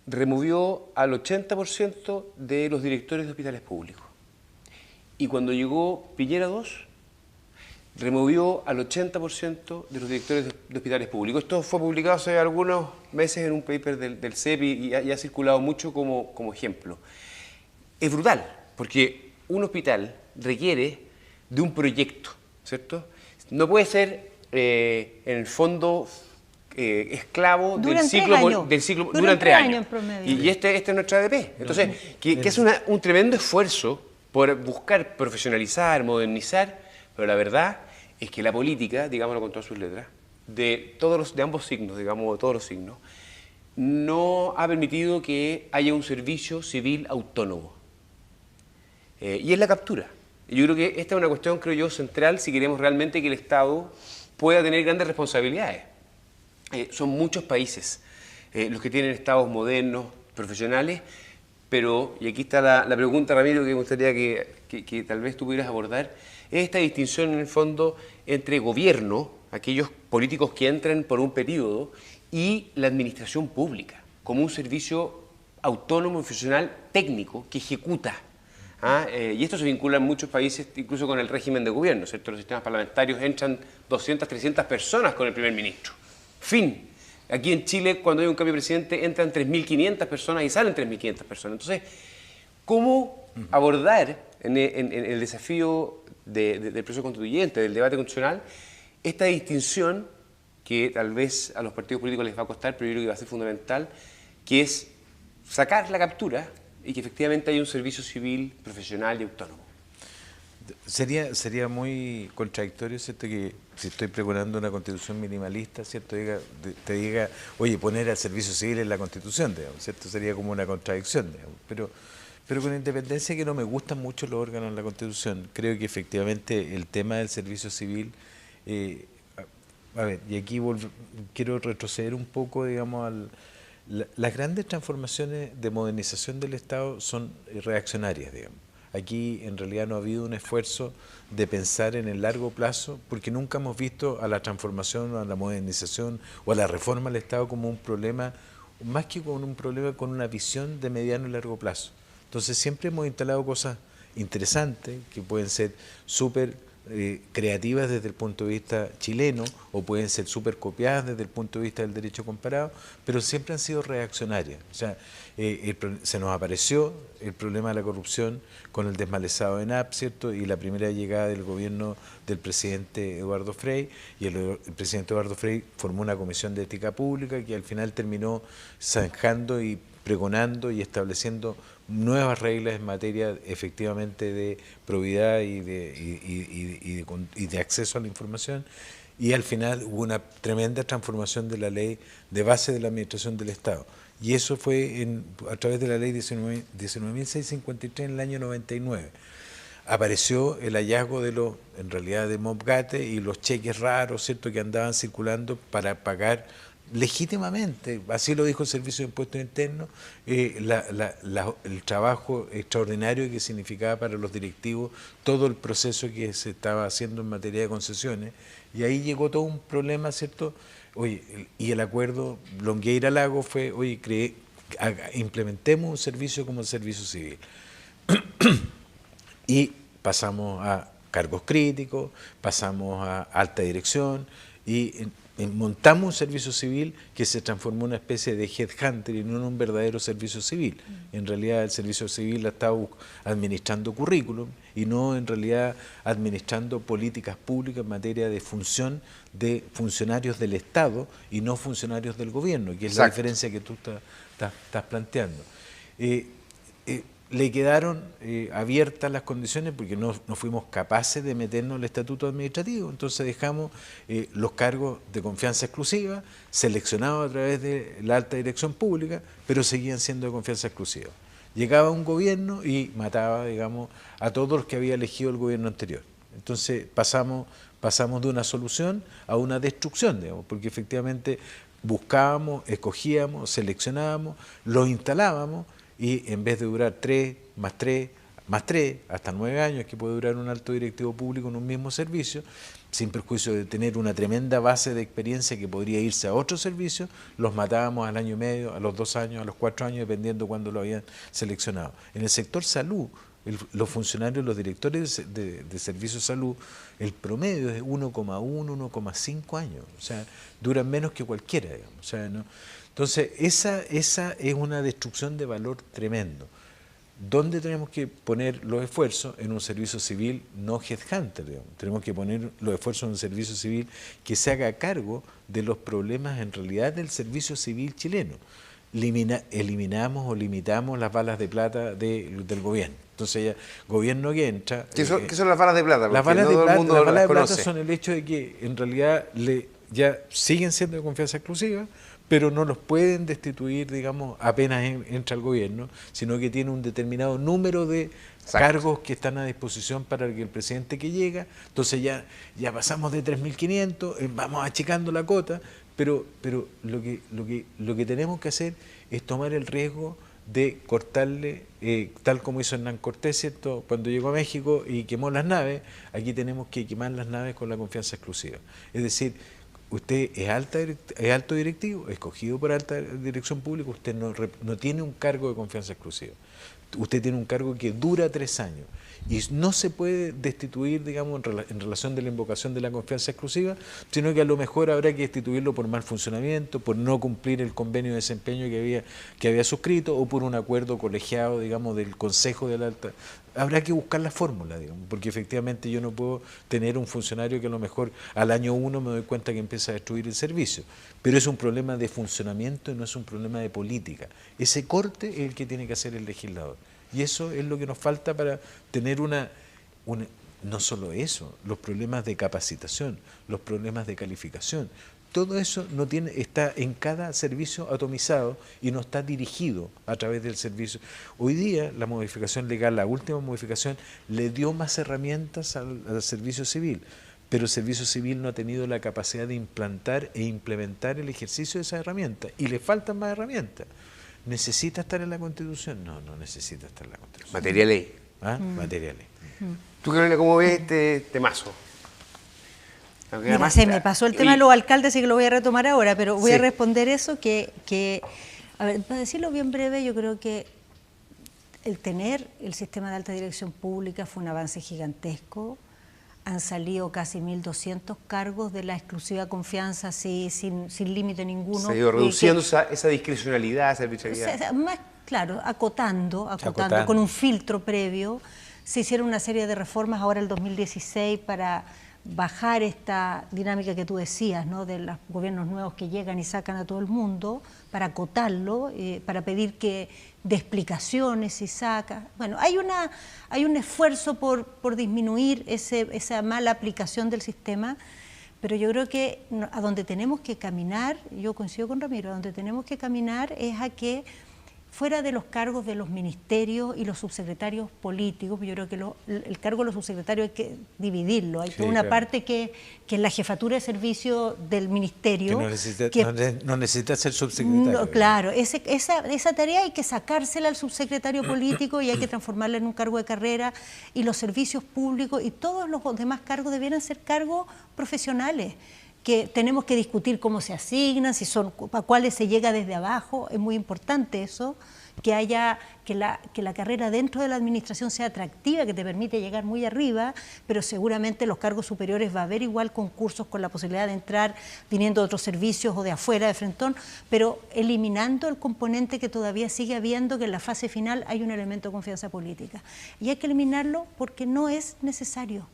removió al 80% de los directores de hospitales públicos. Y cuando llegó Piñera II, removió al 80% de los directores de hospitales públicos. Esto fue publicado hace algunos meses en un paper del CEPI y ha circulado mucho como ejemplo. Es brutal, porque un hospital requiere de un proyecto, ¿cierto? No puede ser, en el fondo, esclavo del ciclo. Duran 3 años en promedio. Y este es nuestra ADP. Entonces, que es un tremendo esfuerzo por buscar profesionalizar, modernizar, pero la verdad es que la política, digámoslo con todas sus letras, de ambos signos, digamos, de todos los signos, no ha permitido que haya un servicio civil autónomo. Y es la captura. Yo creo que esta es una cuestión, creo yo, central si queremos realmente que el Estado pueda tener grandes responsabilidades. Son muchos países los que tienen estados modernos, profesionales, pero, y aquí está la pregunta, Ramiro, que me gustaría que tal vez tú pudieras abordar, es esta distinción en el fondo entre gobierno, aquellos políticos que entran por un periodo, y la administración pública, como un servicio autónomo, profesional, técnico, que ejecuta. Y esto se vincula en muchos países, incluso con el régimen de gobierno, ¿cierto? Los sistemas parlamentarios entran 200, 300 personas con el primer ministro. Fin. Aquí en Chile, cuando hay un cambio de presidente, entran 3.500 personas y salen 3.500 personas. Entonces, ¿cómo abordar en el desafío del proceso constituyente, del debate constitucional, esta distinción que tal vez a los partidos políticos les va a costar, pero yo creo que va a ser fundamental, que es sacar la captura y que efectivamente haya un servicio civil, profesional y autónomo? Sería muy contradictorio, ¿cierto?, que si estoy pregonando una constitución minimalista, ¿cierto?, te diga, oye, poner al servicio civil en la constitución, digamos, ¿cierto? Sería como una contradicción, digamos. Pero con independencia que no me gustan mucho los órganos de la constitución, creo que efectivamente el tema del servicio civil, a ver, y aquí quiero retroceder un poco, digamos, las grandes transformaciones de modernización del Estado son reaccionarias, digamos. Aquí en realidad no ha habido un esfuerzo de pensar en el largo plazo, porque nunca hemos visto a la transformación, o a la modernización o a la reforma del Estado como un problema, más que como un problema, con una visión de mediano y largo plazo. Entonces siempre hemos instalado cosas interesantes que pueden ser súper creativas desde el punto de vista chileno o pueden ser súper copiadas desde el punto de vista del derecho comparado, pero siempre han sido reaccionarias. O sea, se nos apareció el problema de la corrupción con el desmalezado ENAP, ¿cierto?, y la primera llegada del gobierno del presidente Eduardo Frei, y el presidente Eduardo Frei formó una comisión de ética pública que al final terminó zanjando y pregonando y estableciendo nuevas reglas en materia efectivamente de probidad y de acceso a la información, y al final hubo una tremenda transformación de la ley de base de la administración del Estado, y eso fue a través de la ley 19.653 en el año 99. Apareció el hallazgo en realidad de Mobgate y los cheques raros, ¿cierto?, que andaban circulando para pagar legítimamente, así lo dijo el Servicio de Impuestos Internos, el trabajo extraordinario que significaba para los directivos todo el proceso que se estaba haciendo en materia de concesiones, y ahí llegó todo un problema, ¿cierto? Oye, y el acuerdo Longueira-Lago fue, oye, implementemos un servicio como el servicio civil. Y pasamos a cargos críticos, pasamos a alta dirección y montamos un servicio civil que se transformó en una especie de headhunter y no en un verdadero servicio civil. En realidad el servicio civil ha estado administrando currículum y no en realidad administrando políticas públicas en materia de función de funcionarios del Estado y no funcionarios del gobierno, que es la diferencia que tú estás planteando. le quedaron abiertas las condiciones porque no fuimos capaces de meternos en el estatuto administrativo. Entonces dejamos los cargos de confianza exclusiva, seleccionados a través de la alta dirección pública, pero seguían siendo de confianza exclusiva. Llegaba un gobierno y mataba, digamos, a todos los que había elegido el gobierno anterior. Entonces pasamos de una solución a una destrucción, digamos, porque efectivamente buscábamos, escogíamos, seleccionábamos, los instalábamos, y en vez de durar 3, más 3, hasta 9 años que puede durar un alto directivo público en un mismo servicio, sin perjuicio de tener una tremenda base de experiencia que podría irse a otro servicio, los matábamos al año y medio, a los 2 años, a los 4 años, dependiendo cuándo lo habían seleccionado. En el sector salud, los funcionarios, los directores de servicios de salud, el promedio es 1,1, 1,5 años, o sea, duran menos que cualquiera, digamos, o sea, ¿no? Entonces, esa es una destrucción de valor tremendo. ¿Dónde tenemos que poner los esfuerzos? En un servicio civil no headhunter, digamos. Tenemos que poner los esfuerzos en un servicio civil que se haga cargo de los problemas en realidad del servicio civil chileno. Eliminamos o limitamos las balas de plata del gobierno. Entonces ya, gobierno que entra... ¿Qué son las balas de plata? Las balas de plata son el hecho de que en realidad ya siguen siendo de confianza exclusiva, pero no los pueden destituir, digamos, apenas entra el gobierno, sino que tiene un determinado número de cargos que están a disposición para que el presidente que llega. Entonces ya pasamos de 3.500, vamos achicando la cota, pero lo que tenemos que hacer es tomar el riesgo de cortarle, tal como hizo Hernán Cortés, ¿cierto?, cuando llegó a México y quemó las naves. Aquí tenemos que quemar las naves con la confianza exclusiva. Es decir, usted es alto directivo, escogido por alta dirección pública, usted no tiene un cargo de confianza exclusiva. Usted tiene un cargo que dura 3 años y no se puede destituir, digamos, en relación de la invocación de la confianza exclusiva, sino que a lo mejor habrá que destituirlo por mal funcionamiento, por no cumplir el convenio de desempeño que había suscrito o por un acuerdo colegiado, digamos, del Consejo de la Alta. Habrá que buscar la fórmula, digamos, porque efectivamente yo no puedo tener un funcionario que a lo mejor al año 1 me doy cuenta que empieza a destruir el servicio. Pero es un problema de funcionamiento y no es un problema de política. Ese corte es el que tiene que hacer el legislador. Y eso es lo que nos falta para tener no solo eso, los problemas de capacitación, los problemas de calificación. Todo eso está en cada servicio atomizado y no está dirigido a través del servicio. Hoy día la modificación legal, la última modificación, le dio más herramientas al servicio civil, pero el servicio civil no ha tenido la capacidad de implantar e implementar el ejercicio de esas herramientas y le faltan más herramientas. ¿Necesita estar en la Constitución? No necesita estar en la Constitución. Materia ley. ¿Ah? Materia ley. ¿Tú, Carolina, cómo ves este temazo? Mira, se me pasó el tema de los alcaldes, así que lo voy a retomar ahora, pero voy a responder eso a ver, para decirlo bien breve, yo creo que el tener el sistema de alta dirección pública fue un avance gigantesco. Han salido casi 1.200 cargos de la exclusiva confianza, así, sin límite ninguno. Se ha ido reduciendo esa discrecionalidad, esa arbitrariedad. Más, claro, acotando con un filtro previo. Se hicieron una serie de reformas ahora el 2016 para bajar esta dinámica que tú decías, ¿no?, de los gobiernos nuevos que llegan y sacan a todo el mundo, para acotarlo, para pedir de explicaciones si saca. Bueno, hay un esfuerzo por disminuir esa mala aplicación del sistema, pero yo creo que a donde tenemos que caminar, yo coincido con Ramiro, a donde tenemos que caminar es a que fuera de los cargos de los ministerios y los subsecretarios políticos, yo creo que el cargo de los subsecretarios hay que dividirlo. Hay toda una parte que es la jefatura de servicio del ministerio. Que no necesita ser subsecretario. No, claro, esa tarea hay que sacársela al subsecretario político y hay que transformarla en un cargo de carrera, y los servicios públicos y todos los demás cargos debieran ser cargos profesionales, que tenemos que discutir cómo se asignan, a cuáles se llega desde abajo. Es muy importante eso, que la carrera dentro de la administración sea atractiva, que te permite llegar muy arriba, pero seguramente los cargos superiores va a haber igual concursos con la posibilidad de entrar viniendo de otros servicios o de afuera, de frentón, pero eliminando el componente que todavía sigue habiendo, que en la fase final hay un elemento de confianza política. Y hay que eliminarlo porque no es necesario.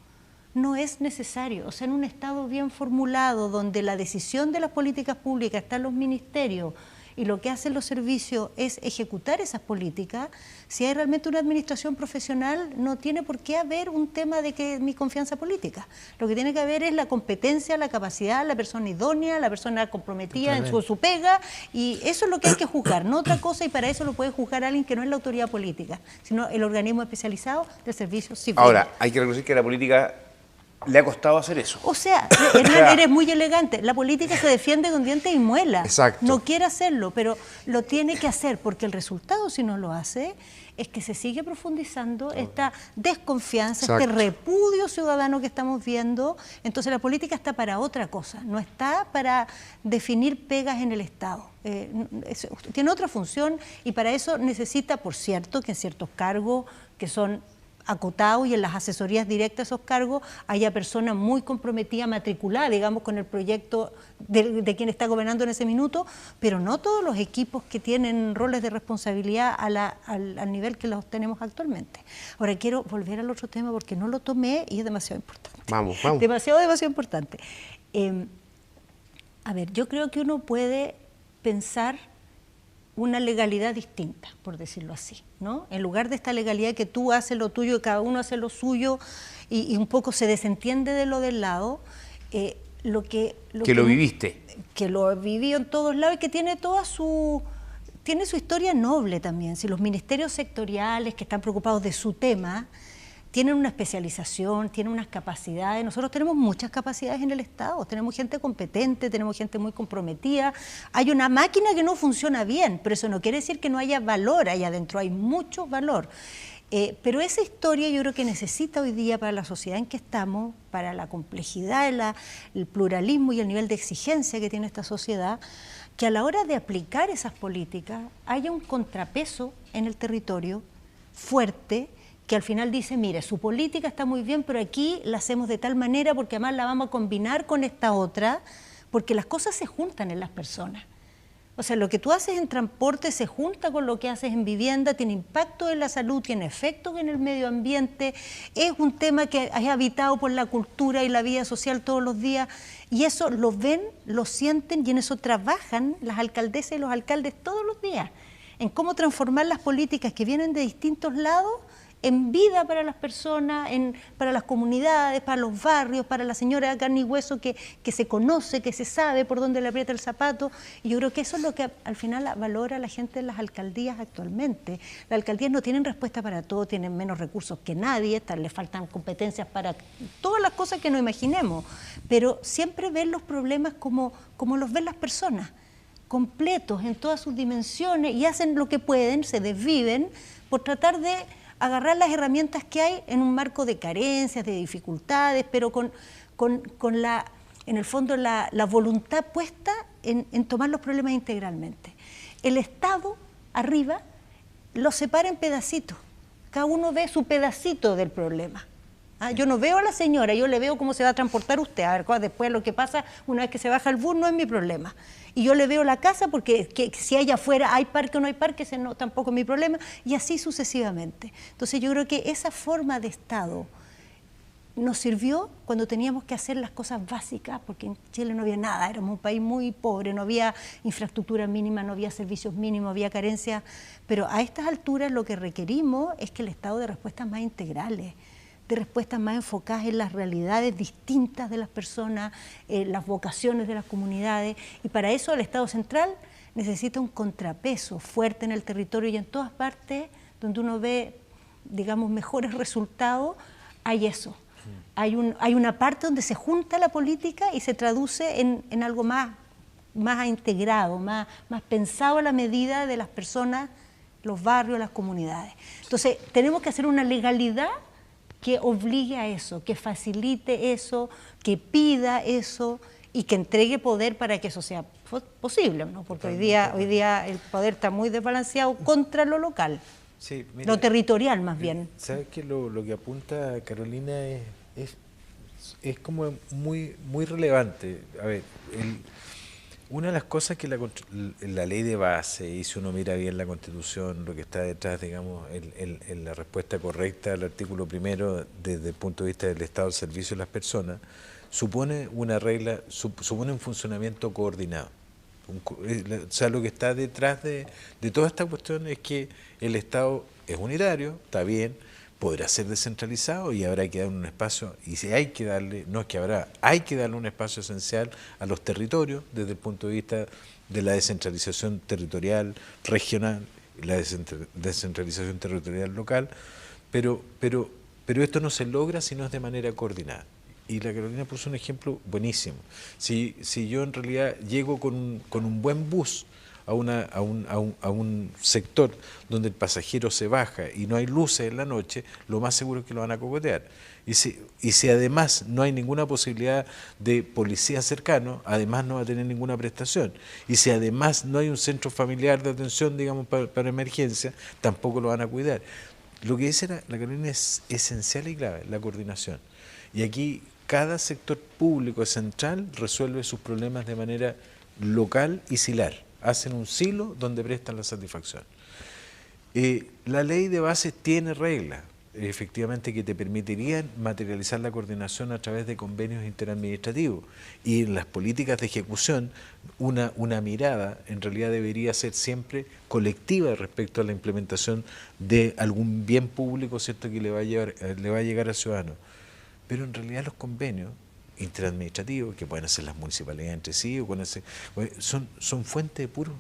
No es necesario. O sea, en un Estado bien formulado, donde la decisión de las políticas públicas está en los ministerios, y lo que hacen los servicios es ejecutar esas políticas, si hay realmente una administración profesional, no tiene por qué haber un tema de que mi confianza política. Lo que tiene que haber es la competencia, la capacidad, la persona idónea, la persona comprometida en su pega, y eso es lo que hay que juzgar, no otra cosa, y para eso lo puede juzgar alguien que no es la autoridad política, sino el organismo especializado del servicio civil. Ahora, hay que reconocer que a la política le ha costado hacer eso. O sea, Hernán, eres muy elegante. La política se defiende con dientes y muelas. Exacto. No quiere hacerlo, pero lo tiene que hacer, porque el resultado, si no lo hace, es que se sigue profundizando esta desconfianza, Exacto, este repudio ciudadano que estamos viendo. Entonces la política está para otra cosa, no está para definir pegas en el Estado. Tiene otra función, y para eso necesita, por cierto, que en ciertos cargos que son acotados y en las asesorías directas a esos cargos haya personas muy comprometidas, matriculadas, digamos, con el proyecto de quien está gobernando en ese minuto, pero no todos los equipos que tienen roles de responsabilidad al nivel que los tenemos actualmente. Ahora quiero volver al otro tema porque no lo tomé y es demasiado importante. Vamos. Demasiado importante. A ver, yo creo que uno puede pensar una legalidad distinta, por decirlo así, ¿no? En lugar de esta legalidad que tú haces lo tuyo y cada uno hace lo suyo y un poco se desentiende de lo del lado, lo viviste. Que lo he vivido en todos lados y que tiene tiene su historia noble también. Si los ministerios sectoriales que están preocupados de su tema tienen una especialización, tienen unas capacidades. Nosotros tenemos muchas capacidades en el Estado, tenemos gente competente, tenemos gente muy comprometida. Hay una máquina que no funciona bien, pero eso no quiere decir que no haya valor allá adentro, hay mucho valor. Pero esa historia yo creo que necesita hoy día para la sociedad en que estamos, para la complejidad, el pluralismo y el nivel de exigencia que tiene esta sociedad, que a la hora de aplicar esas políticas haya un contrapeso en el territorio fuerte, que al final dice, mire, su política está muy bien, pero aquí la hacemos de tal manera porque además la vamos a combinar con esta otra, porque las cosas se juntan en las personas. O sea, lo que tú haces en transporte se junta con lo que haces en vivienda, tiene impacto en la salud, tiene efectos en el medio ambiente, es un tema que es habitado por la cultura y la vida social todos los días, y eso lo ven, lo sienten, y en eso trabajan las alcaldesas y los alcaldes todos los días, en cómo transformar las políticas que vienen de distintos lados en vida para las personas, para las comunidades, para los barrios, para la señora de carne y hueso que se conoce, que se sabe por dónde le aprieta el zapato. Y yo creo que eso es lo que al final valora la gente en las alcaldías actualmente. Las alcaldías no tienen respuesta para todo, tienen menos recursos que nadie, les faltan competencias para todas las cosas que no imaginemos, pero siempre ven los problemas como los ven las personas, completos en todas sus dimensiones, y hacen lo que pueden, se desviven por tratar de agarrar las herramientas que hay en un marco de carencias, de dificultades, pero con en el fondo la voluntad puesta en tomar los problemas integralmente. El Estado, arriba, los separa en pedacitos. Cada uno ve su pedacito del problema. Yo no veo a la señora, yo le veo cómo se va a transportar usted. A ver, después lo que pasa una vez que se baja el bus no es mi problema. Y yo le veo la casa porque si allá afuera hay parque o no hay parque, ese no, tampoco es mi problema, y así sucesivamente. Entonces yo creo que esa forma de Estado nos sirvió cuando teníamos que hacer las cosas básicas, porque en Chile no había nada, éramos un país muy pobre, no había infraestructura mínima, no había servicios mínimos, había carencias, pero a estas alturas lo que requerimos es que el Estado dé respuestas más integrales, de respuestas más enfocadas en las realidades distintas de las personas, las vocaciones de las comunidades, y para eso el Estado central necesita un contrapeso fuerte en el territorio, y en todas partes donde uno ve, digamos, mejores resultados, hay eso. Hay una parte donde se junta la política y se traduce en algo más integrado, más pensado a la medida de las personas, los barrios, las comunidades. Entonces, tenemos que hacer una legalidad que obligue a eso, que facilite eso, que pida eso y que entregue poder para que eso sea posible, ¿no? Porque hoy día el poder está muy desbalanceado contra lo local, sí, mira, lo territorial más bien. ¿Sabes qué? Lo que apunta Carolina es como muy relevante. A ver, una de las cosas que la ley de base, y si uno mira bien la Constitución, lo que está detrás, digamos, en la respuesta correcta al artículo primero desde el punto de vista del Estado al servicio de las personas, supone una regla, supone un funcionamiento coordinado. O sea, lo que está detrás de toda esta cuestión es que el Estado es unitario, está bien, podrá ser descentralizado y habrá que dar un espacio, y si hay que darle, no es que habrá, hay que darle un espacio esencial a los territorios desde el punto de vista de la descentralización territorial, regional, la descentralización territorial local, pero esto no se logra si no es de manera coordinada. Y la Carolina puso un ejemplo buenísimo. Si yo en realidad llego con un buen bus a un sector donde el pasajero se baja y no hay luces en la noche, lo más seguro es que lo van a cogotear. Y si además no hay ninguna posibilidad de policía cercano, además no va a tener ninguna prestación. Y si además no hay un centro familiar de atención, digamos, para emergencia, tampoco lo van a cuidar. Lo que dice la Carolina es esencial y clave, la coordinación. Y aquí cada sector público central resuelve sus problemas de manera local y silar. Hacen un silo donde prestan la satisfacción. La ley de bases tiene reglas, efectivamente, que te permitirían materializar la coordinación a través de convenios interadministrativos. Y en las políticas de ejecución, una mirada en realidad debería ser siempre colectiva respecto a la implementación de algún bien público, ¿cierto?, que le va a llegar al ciudadano. Pero en realidad los convenios interadministrativos, que pueden ser las municipalidades entre sí, o son fuente de puro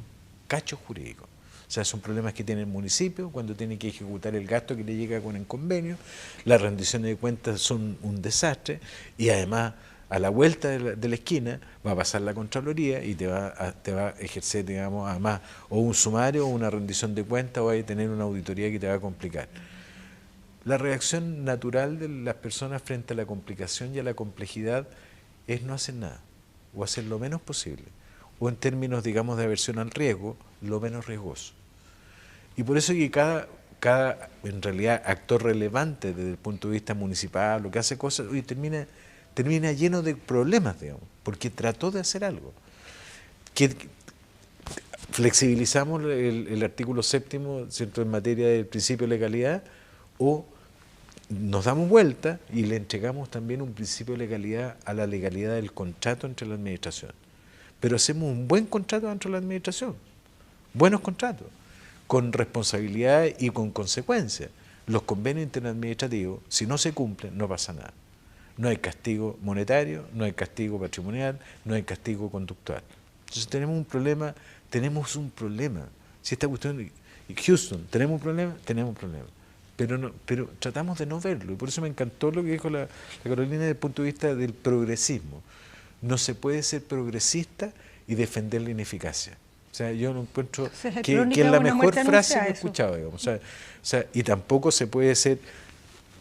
cacho jurídico. O sea, son problemas que tiene el municipio cuando tiene que ejecutar el gasto que le llega con el convenio, las rendiciones de cuentas son un desastre, y además a la vuelta de la esquina va a pasar la Contraloría y te va a ejercer, digamos, además, o un sumario o una rendición de cuentas, o va a tener una auditoría que te va a complicar. La reacción natural de las personas frente a la complicación y a la complejidad es no hacer nada, o hacer lo menos posible, o en términos, digamos, de aversión al riesgo, lo menos riesgoso. Y por eso que cada en realidad, actor relevante desde el punto de vista municipal, lo que hace cosas, hoy termina lleno de problemas, digamos, porque trató de hacer algo. Que flexibilizamos el artículo 7º, ¿cierto?, en materia del principio de legalidad, o nos damos vuelta y le entregamos también un principio de legalidad a la legalidad del contrato entre la administración. Pero hacemos un buen contrato dentro de la administración, buenos contratos, con responsabilidad y con consecuencias. Los convenios interadministrativos, si no se cumplen, no pasa nada. No hay castigo monetario, no hay castigo patrimonial, no hay castigo conductual. Entonces tenemos un problema. Si esta cuestión, Houston, ¿tenemos un problema? Tenemos un problema. Pero tratamos de no verlo, y por eso me encantó lo que dijo la Carolina desde el punto de vista del progresismo. No se puede ser progresista y defender la ineficacia. O sea, yo no encuentro que es la mejor frase que he escuchado, digamos. O sea, y tampoco se puede ser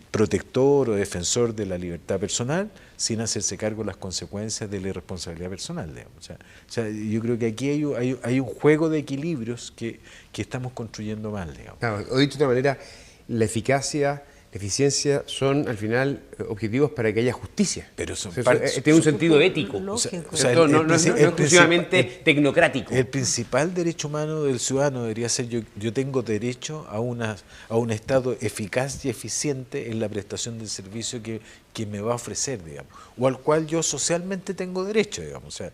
protector o defensor de la libertad personal sin hacerse cargo de las consecuencias de la irresponsabilidad personal, digamos. O sea, yo creo que aquí hay un juego de equilibrios que estamos construyendo mal, digamos. Claro, o dicho de otra manera, la eficacia, la eficiencia son al final objetivos para que haya justicia. Pero tiene un sentido ético. No es exclusivamente tecnocrático. El principal derecho humano del ciudadano debería ser yo tengo derecho a un Estado eficaz y eficiente en la prestación del servicio que me va a ofrecer, digamos, o al cual yo socialmente tengo derecho, digamos. O sea,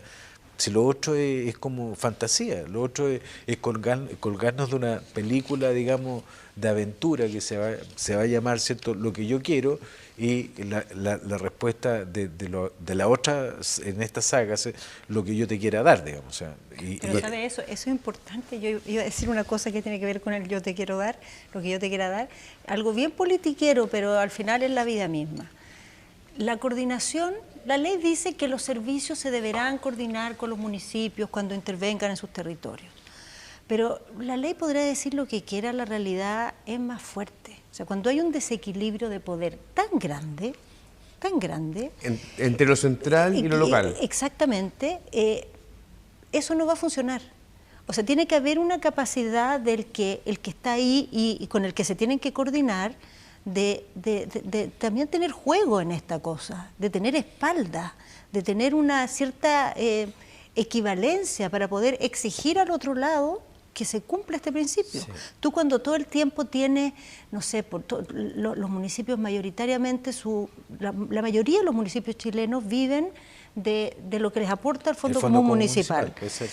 si lo otro es como fantasía, lo otro es colgarnos de una película, digamos, de aventura que se va a llamar, ¿cierto?, Lo que yo quiero, y la respuesta de la otra en esta saga es lo que yo te quiera dar, digamos. O sea, pero ¿sabe eso? Eso es importante. Yo iba a decir una cosa que tiene que ver con el yo te quiero dar, lo que yo te quiera dar, algo bien politiquero, pero al final es la vida misma. La coordinación, la ley dice que los servicios se deberán coordinar con los municipios cuando intervengan en sus territorios. Pero la ley podrá decir lo que quiera, la realidad es más fuerte. O sea, cuando hay un desequilibrio de poder tan grande, entre lo central y lo local. Exactamente, eso no va a funcionar. O sea, tiene que haber una capacidad del que el que está ahí y con el que se tienen que coordinar, de también tener juego en esta cosa, de tener espalda, de tener una cierta equivalencia para poder exigir al otro lado que se cumpla este principio. Sí. Tú cuando todo el tiempo tienes, no sé, los municipios mayoritariamente, la mayoría de los municipios chilenos viven de lo que les aporta el Fondo Común Municipal.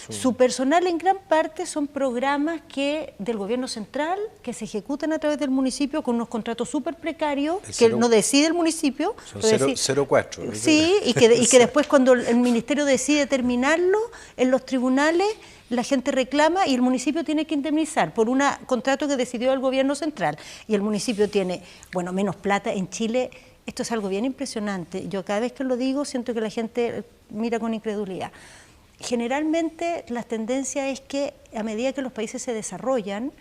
Su personal en gran parte son programas del gobierno central que se ejecutan a través del municipio con unos contratos súper precarios que no decide el municipio. Son 0,4. Sí, y que después cuando el ministerio decide terminarlo, en los tribunales la gente reclama y el municipio tiene que indemnizar por un contrato que decidió el gobierno central. Y el municipio tiene, bueno, menos plata. En Chile esto es algo bien impresionante. Yo cada vez que lo digo siento que la gente mira con incredulidad. Generalmente la tendencia es que a medida que los países se desarrollan,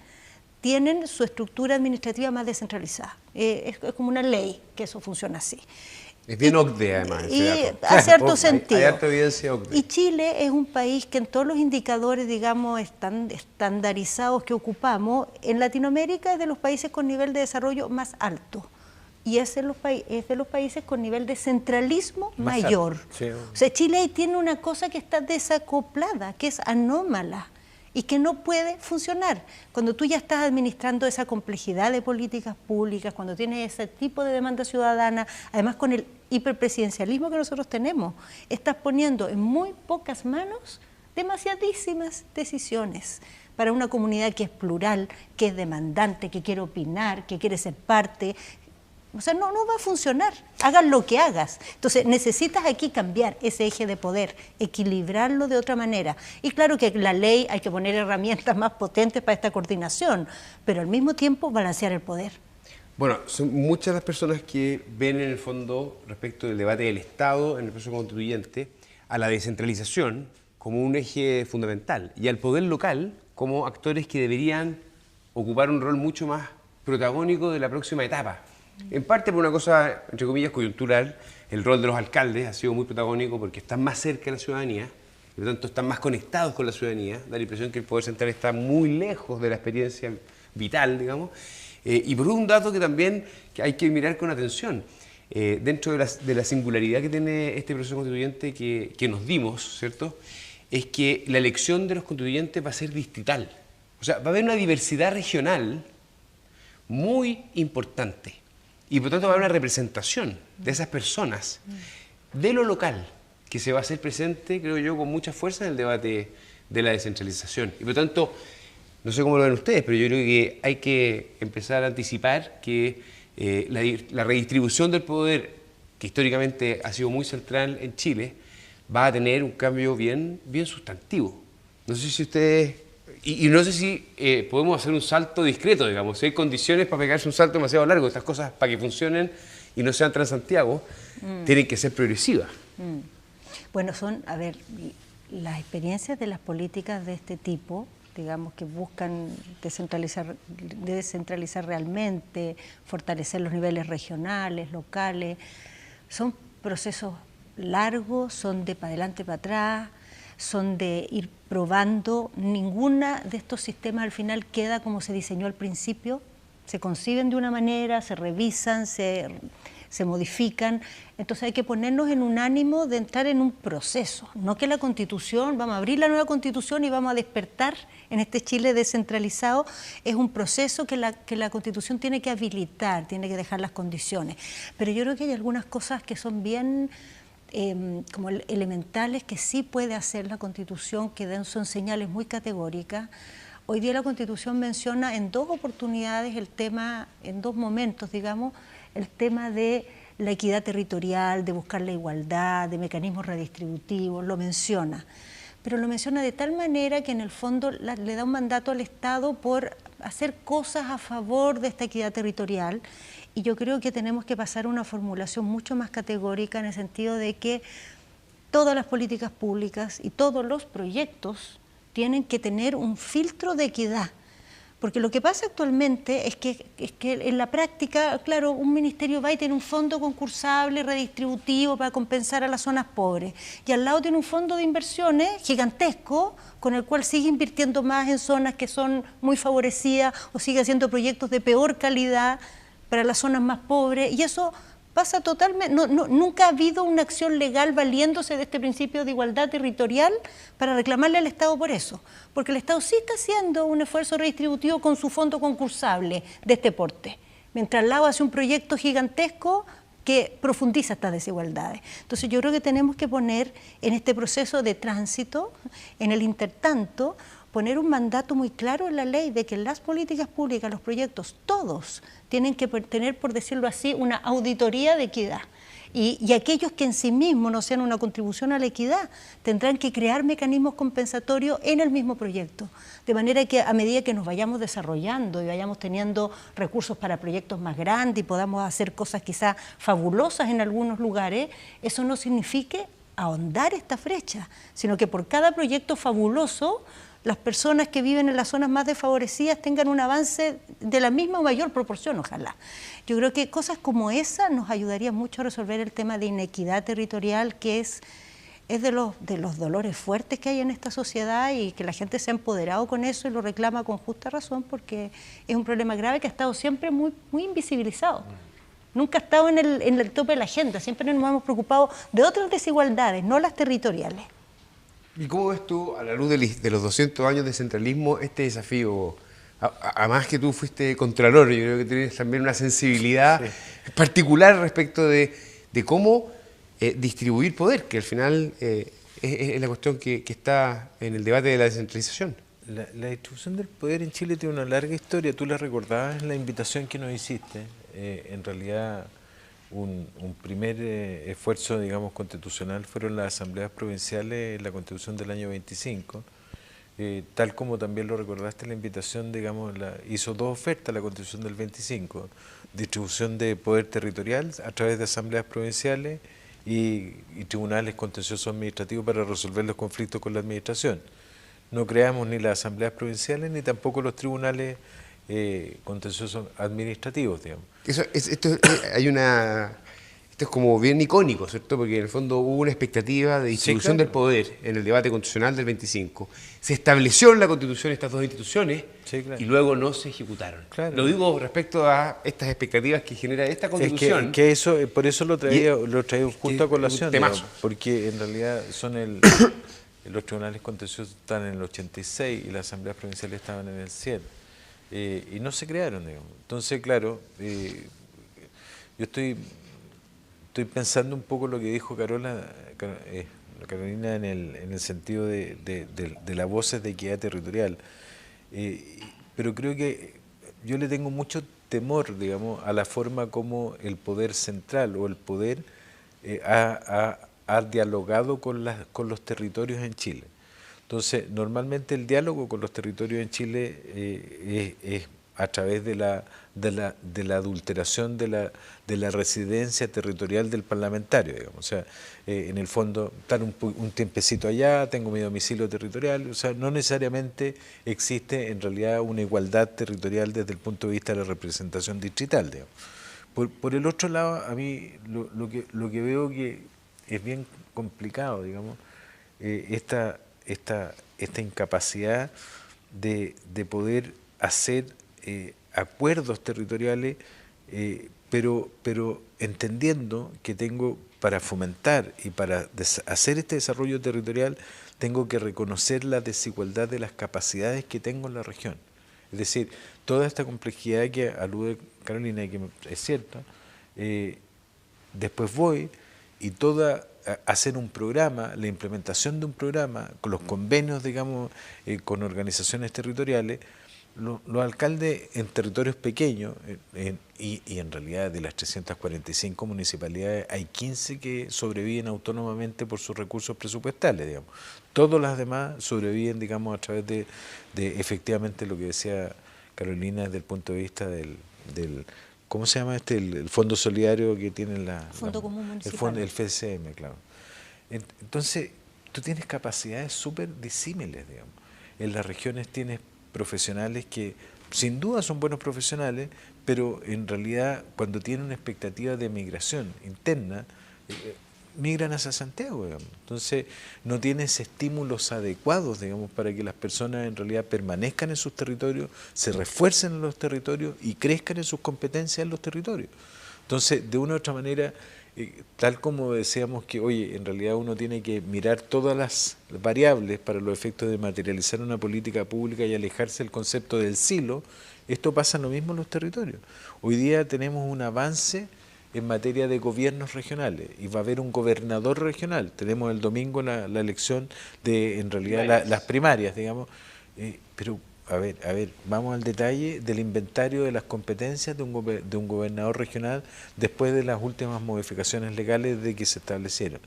tienen su estructura administrativa más descentralizada. Es como una ley que eso funciona así. Es bien OCDE, además. Y hace harto sentido. Hay harta evidencia OCDE. Y Chile es un país que en todos los indicadores, digamos, estandarizados que ocupamos, en Latinoamérica es de los países con nivel de desarrollo más alto. Y es de los países con nivel de centralismo mayor. Sí. O sea, Chile tiene una cosa que está desacoplada, que es anómala y que no puede funcionar. Cuando tú ya estás administrando esa complejidad de políticas públicas, cuando tienes ese tipo de demanda ciudadana, además con el hiperpresidencialismo que nosotros tenemos, estás poniendo en muy pocas manos demasiadísimas decisiones para una comunidad que es plural, que es demandante, que quiere opinar, que quiere ser parte. O sea, no va a funcionar, hagas lo que hagas. Entonces, necesitas aquí cambiar ese eje de poder, equilibrarlo de otra manera. Y claro que la ley hay que poner herramientas más potentes para esta coordinación, pero al mismo tiempo balancear el poder. Bueno, son muchas las personas que ven en el fondo, respecto del debate del Estado en el proceso constituyente, a la descentralización como un eje fundamental y al poder local como actores que deberían ocupar un rol mucho más protagónico de la próxima etapa. En parte por una cosa, entre comillas, coyuntural, el rol de los alcaldes ha sido muy protagónico porque están más cerca de la ciudadanía, y por lo tanto están más conectados con la ciudadanía, da la impresión que el Poder Central está muy lejos de la experiencia vital, digamos, y por un dato que también hay que mirar con atención, dentro de la singularidad que tiene este proceso constituyente que nos dimos, ¿cierto?, es que la elección de los constituyentes va a ser distrital, o sea, va a haber una diversidad regional muy importante. Y por lo tanto va a haber una representación de esas personas, de lo local, que se va a hacer presente, creo yo, con mucha fuerza en el debate de la descentralización. Y por lo tanto, no sé cómo lo ven ustedes, pero yo creo que hay que empezar a anticipar que la redistribución del poder, que históricamente ha sido muy central en Chile, va a tener un cambio bien sustantivo. No sé si ustedes... Y no sé si podemos hacer un salto discreto, digamos, si hay condiciones para pegarse un salto demasiado largo. Estas cosas, para que funcionen y no sean Transantiago, tienen que ser progresivas. Bueno, a ver, las experiencias de las políticas de este tipo, digamos, que buscan descentralizar realmente, fortalecer los niveles regionales, locales, son procesos largos, son de para adelante, para atrás, son de ir probando. Ninguna de estos sistemas al final queda como se diseñó al principio, se conciben de una manera, se revisan, se modifican, entonces hay que ponernos en un ánimo de entrar en un proceso, no que la Constitución, vamos a abrir la nueva Constitución y vamos a despertar en este Chile descentralizado. Es un proceso que la Constitución tiene que habilitar, tiene que dejar las condiciones, pero yo creo que hay algunas cosas que son bien... como elementales que sí puede hacer la Constitución, que son señales muy categóricas. Hoy día la Constitución menciona en dos oportunidades el tema, en dos momentos, digamos, el tema de la equidad territorial, de buscar la igualdad, de mecanismos redistributivos, lo menciona. Pero lo menciona de tal manera que en el fondo le da un mandato al Estado por hacer cosas a favor de esta equidad territorial. Y yo creo que tenemos que pasar a una formulación mucho más categórica en el sentido de que todas las políticas públicas y todos los proyectos tienen que tener un filtro de equidad. Porque lo que pasa actualmente es que en la práctica, claro, un ministerio va y tiene un fondo concursable, redistributivo para compensar a las zonas pobres. Y al lado tiene un fondo de inversiones gigantesco con el cual sigue invirtiendo más en zonas que son muy favorecidas o sigue haciendo proyectos de peor calidad para las zonas más pobres, y eso pasa totalmente, nunca ha habido una acción legal valiéndose de este principio de igualdad territorial para reclamarle al Estado por eso, porque el Estado sí está haciendo un esfuerzo redistributivo con su fondo concursable de este porte, mientras al lado hace un proyecto gigantesco que profundiza estas desigualdades. Entonces yo creo que tenemos que poner en este proceso de tránsito, en el intertanto, poner un mandato muy claro en la ley de que las políticas públicas, los proyectos, todos tienen que tener, por decirlo así, una auditoría de equidad. Y aquellos que en sí mismos no sean una contribución a la equidad tendrán que crear mecanismos compensatorios en el mismo proyecto. De manera que a medida que nos vayamos desarrollando y vayamos teniendo recursos para proyectos más grandes y podamos hacer cosas quizás fabulosas en algunos lugares, eso no signifique ahondar esta brecha, sino que por cada proyecto fabuloso las personas que viven en las zonas más desfavorecidas tengan un avance de la misma o mayor proporción, ojalá. Yo creo que cosas como esa nos ayudarían mucho a resolver el tema de inequidad territorial, que es de los dolores fuertes que hay en esta sociedad, y que la gente se ha empoderado con eso y lo reclama con justa razón, porque es un problema grave que ha estado siempre muy invisibilizado. Nunca ha estado en el tope de la agenda, siempre nos hemos preocupado de otras desigualdades, no las territoriales. ¿Y cómo ves tú, a la luz de los 200 años de centralismo, este desafío? Además que tú fuiste contralor, yo creo que tienes también una sensibilidad particular respecto de cómo distribuir poder, que al final es la cuestión que está en el debate de la descentralización. La distribución del poder en Chile tiene una larga historia, tú la recordabas en la invitación que nos hiciste. En realidad, un primer esfuerzo, digamos, constitucional fueron las asambleas provinciales en la Constitución del año 25, tal como también lo recordaste, la invitación, digamos, hizo dos ofertas la Constitución del 25, distribución de poder territorial a través de asambleas provinciales y tribunales contenciosos administrativos para resolver los conflictos con la administración. No creamos ni las asambleas provinciales ni tampoco los tribunales contenciosos administrativos, digamos. Esto es como bien icónico, ¿cierto? Porque en el fondo hubo una expectativa de distribución del poder en el debate constitucional del 25. Se estableció en la Constitución estas dos instituciones y luego no se ejecutaron. Lo digo respecto a estas expectativas que genera esta Constitución. Que eso, por eso lo traía justo a colación, digamos, porque en realidad son los tribunales contenciosos están en el 86 y las asambleas provinciales estaban en el 100. Y no se crearon, digamos. Entonces, claro, yo estoy pensando un poco lo que dijo Carolina en el sentido de las voces de equidad territorial, pero creo que yo le tengo mucho temor, digamos, a la forma como el poder central o el poder ha dialogado con los territorios en Chile. Entonces, normalmente el diálogo con los territorios en Chile es a través de la adulteración de la residencia territorial del parlamentario, digamos. O sea, en el fondo, estar un tiempecito allá, tengo mi domicilio territorial, o sea, no necesariamente existe en realidad una igualdad territorial desde el punto de vista de la representación distrital, digamos. Por el otro lado, a mí lo que veo que es bien complicado, digamos, esta incapacidad de poder hacer acuerdos territoriales, pero entendiendo que tengo, para fomentar y para hacer este desarrollo territorial, tengo que reconocer la desigualdad de las capacidades que tengo en la región. Es decir, toda esta complejidad que alude Carolina, y que es cierta, después voy y hacer un programa, la implementación de un programa, con los convenios, digamos, con organizaciones territoriales, los alcaldes en territorios pequeños, y en realidad de las 345 municipalidades, hay 15 que sobreviven autónomamente por sus recursos presupuestales, digamos. Todas las demás sobreviven, digamos, a través de efectivamente lo que decía Carolina desde el punto de vista del ¿cómo se llama el fondo solidario que tienen Fondo Común Municipal. El FCM, claro. Entonces, tú tienes capacidades súper disímiles, digamos. En las regiones tienes profesionales que sin duda son buenos profesionales, pero en realidad cuando tienen una expectativa de migración interna, migran hacia Santiago, digamos. Entonces no tienes estímulos adecuados, digamos, para que las personas en realidad permanezcan en sus territorios, se refuercen en los territorios y crezcan en sus competencias en los territorios. Entonces, de una u otra manera, tal como decíamos que, oye, en realidad uno tiene que mirar todas las variables para los efectos de materializar una política pública y alejarse del concepto del silo, esto pasa lo mismo en los territorios. Hoy día tenemos un avance en materia de gobiernos regionales y va a haber un gobernador regional. Tenemos el domingo la elección de, en realidad, las primarias, digamos, pero a ver, vamos al detalle del inventario de las competencias de un gobernador regional después de las últimas modificaciones legales de que se establecieron.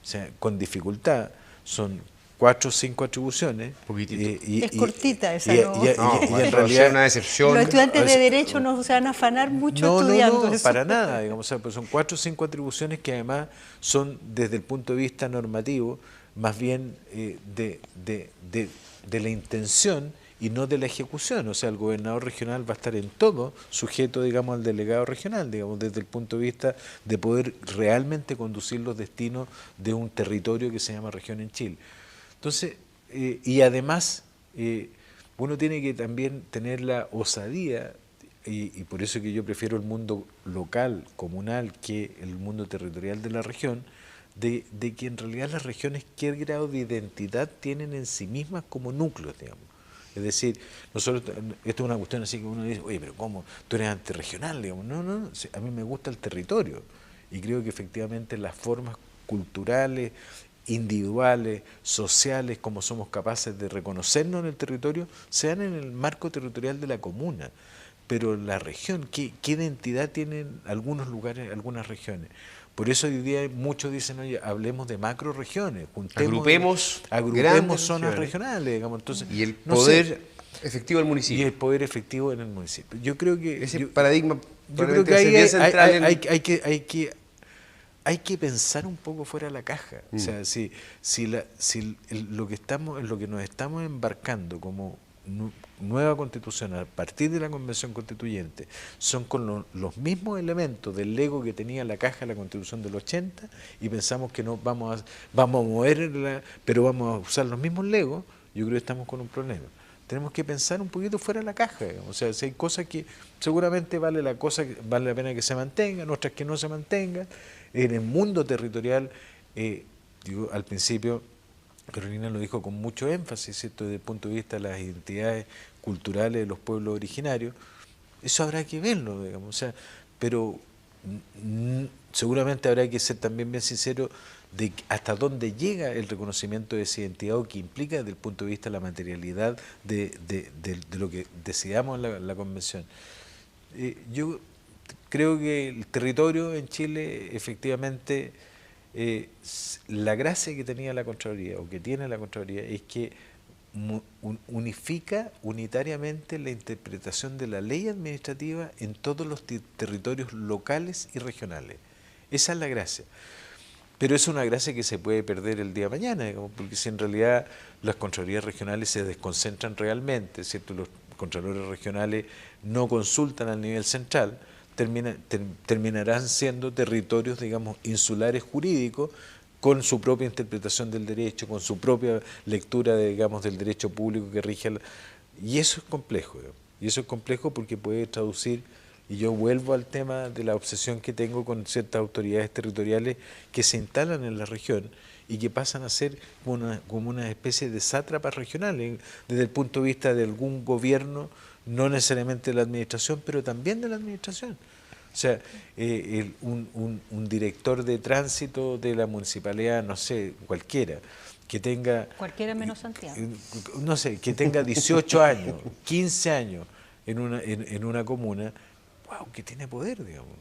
O sea, con dificultad, son 4 o 5 atribuciones. Es cortita esa, y en realidad una decepción. Los estudiantes de Derecho no se van a afanar mucho estudiando eso. Para nada, digamos, o sea, pues son 4 o 5 atribuciones que además son, desde el punto de vista normativo, más bien de la intención y no de la ejecución. O sea, el gobernador regional va a estar en todo sujeto, digamos, al delegado regional, digamos, desde el punto de vista de poder realmente conducir los destinos de un territorio que se llama región en Chile. Entonces, y además, uno tiene que también tener la osadía, y por eso que yo prefiero el mundo local, comunal, que el mundo territorial de la región, de que en realidad las regiones qué grado de identidad tienen en sí mismas como núcleos, digamos. Es decir, nosotros, esto es una cuestión así que uno dice, oye, pero ¿cómo? Tú eres antirregional, digamos. No, a mí me gusta el territorio y creo que efectivamente las formas culturales, individuales, sociales, como somos capaces de reconocernos en el territorio, se dan en el marco territorial de la comuna. Pero la región, ¿qué identidad tienen algunos lugares, algunas regiones? Por eso hoy día muchos dicen, oye, hablemos de macroregiones, agrupemos zonas regionales, digamos. Entonces, y el poder efectivo del municipio. Y el poder efectivo en el municipio. Yo creo que ese paradigma, yo creo que ahí hay que pensar un poco fuera de la caja. O sea, lo que nos estamos embarcando como nueva constitución a partir de la convención constituyente son con los mismos elementos del Lego que tenía la caja de la constitución del 80 y pensamos que no vamos a moverla, pero vamos a usar los mismos Legos, yo creo que estamos con un problema. Tenemos que pensar un poquito fuera de la caja, digamos. O sea, si hay cosas que seguramente vale la pena que se mantengan, otras que no se mantengan. En el mundo territorial, digo, al principio Carolina lo dijo con mucho énfasis, ¿cierto? Desde el punto de vista de las identidades culturales de los pueblos originarios, eso habrá que verlo, digamos, o sea, pero seguramente habrá que ser también bien sincero de hasta dónde llega el reconocimiento de esa identidad o que implica desde el punto de vista de la materialidad de lo que decidamos en la convención. Yo creo que el territorio en Chile efectivamente... la gracia que tenía la Contraloría o que tiene la Contraloría es que unifica unitariamente la interpretación de la ley administrativa en todos los territorios locales y regionales. Esa es la gracia. Pero es una gracia que se puede perder el día de mañana, digamos, porque si en realidad las Contralorías regionales se desconcentran realmente, ¿cierto? Los Contralores regionales no consultan al nivel central, terminarán siendo territorios, digamos, insulares jurídicos, con su propia interpretación del derecho, con su propia lectura, digamos, del derecho público que rige. Y eso es complejo, digamos. Y eso es complejo porque puede traducir, y yo vuelvo al tema de la obsesión que tengo con ciertas autoridades territoriales que se instalan en la región y que pasan a ser como una especie de sátrapas regionales, desde el punto de vista de algún gobierno, no necesariamente de la administración, pero también de la administración. O sea, un director de tránsito de la municipalidad, no sé, cualquiera, que tenga... Cualquiera menos Santiago. No sé, que tenga 18 años, 15 años en una comuna, wow, que tiene poder, digamos.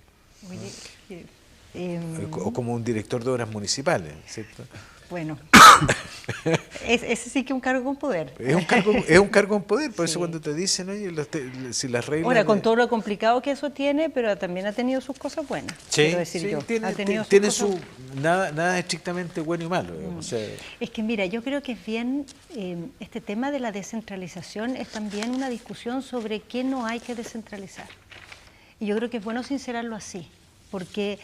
O como un director de obras municipales, ¿cierto? Bueno, ese sí que es un cargo con poder. Es un cargo con poder, por eso cuando te dicen, oye, si las reglas... Ahora, con todo lo complicado que eso tiene, pero también ha tenido sus cosas buenas, quiero decir yo. Tiene nada estrictamente bueno y malo. O sea, es que mira, yo creo que es bien, este tema de la descentralización es también una discusión sobre qué no hay que descentralizar. Y yo creo que es bueno sincerarlo así, porque...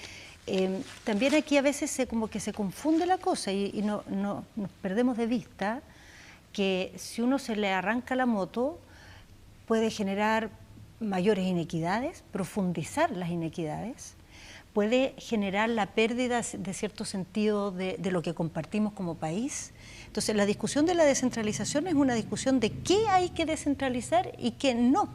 también aquí a veces como que se confunde la cosa y nos perdemos de vista que si uno se le arranca la moto puede generar mayores inequidades, profundizar las inequidades, puede generar la pérdida de cierto sentido de lo que compartimos como país. Entonces, la discusión de la descentralización es una discusión de qué hay que descentralizar y qué no.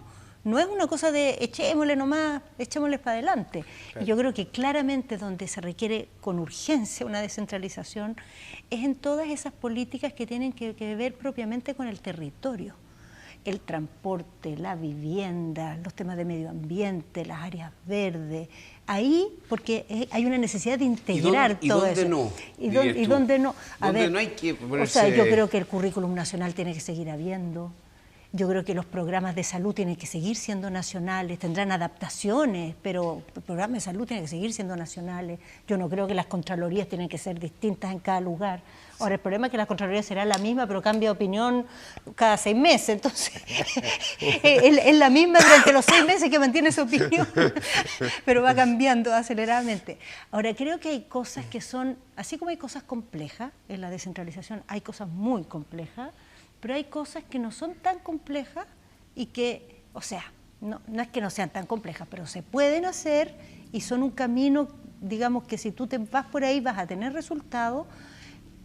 No es una cosa de echémosle nomás, echémosle para adelante. Claro. Y yo creo que claramente donde se requiere con urgencia una descentralización es en todas esas políticas que tienen que ver propiamente con el territorio. El transporte, la vivienda, los temas de medio ambiente, las áreas verdes. Ahí, porque hay una necesidad de integrar todo eso. ¿Y dónde no? ¿Dónde no hay que ponerse... O sea, yo creo que el currículum nacional tiene que seguir habiendo. Yo creo que los programas de salud tienen que seguir siendo nacionales, tendrán adaptaciones, pero el programa de salud tiene que seguir siendo nacionales. Yo no creo que las contralorías tienen que ser distintas en cada lugar. Ahora, el problema es que la Contraloría será la misma, pero cambia de opinión cada 6 meses. Entonces, es la misma durante los 6 meses que mantiene su opinión, pero va cambiando aceleradamente. Ahora, creo que hay cosas que son, así como hay cosas complejas en la descentralización, hay cosas muy complejas, pero hay cosas que no son tan complejas y que, o sea, no es que no sean tan complejas, pero se pueden hacer y son un camino, digamos, que si tú te vas por ahí vas a tener resultados,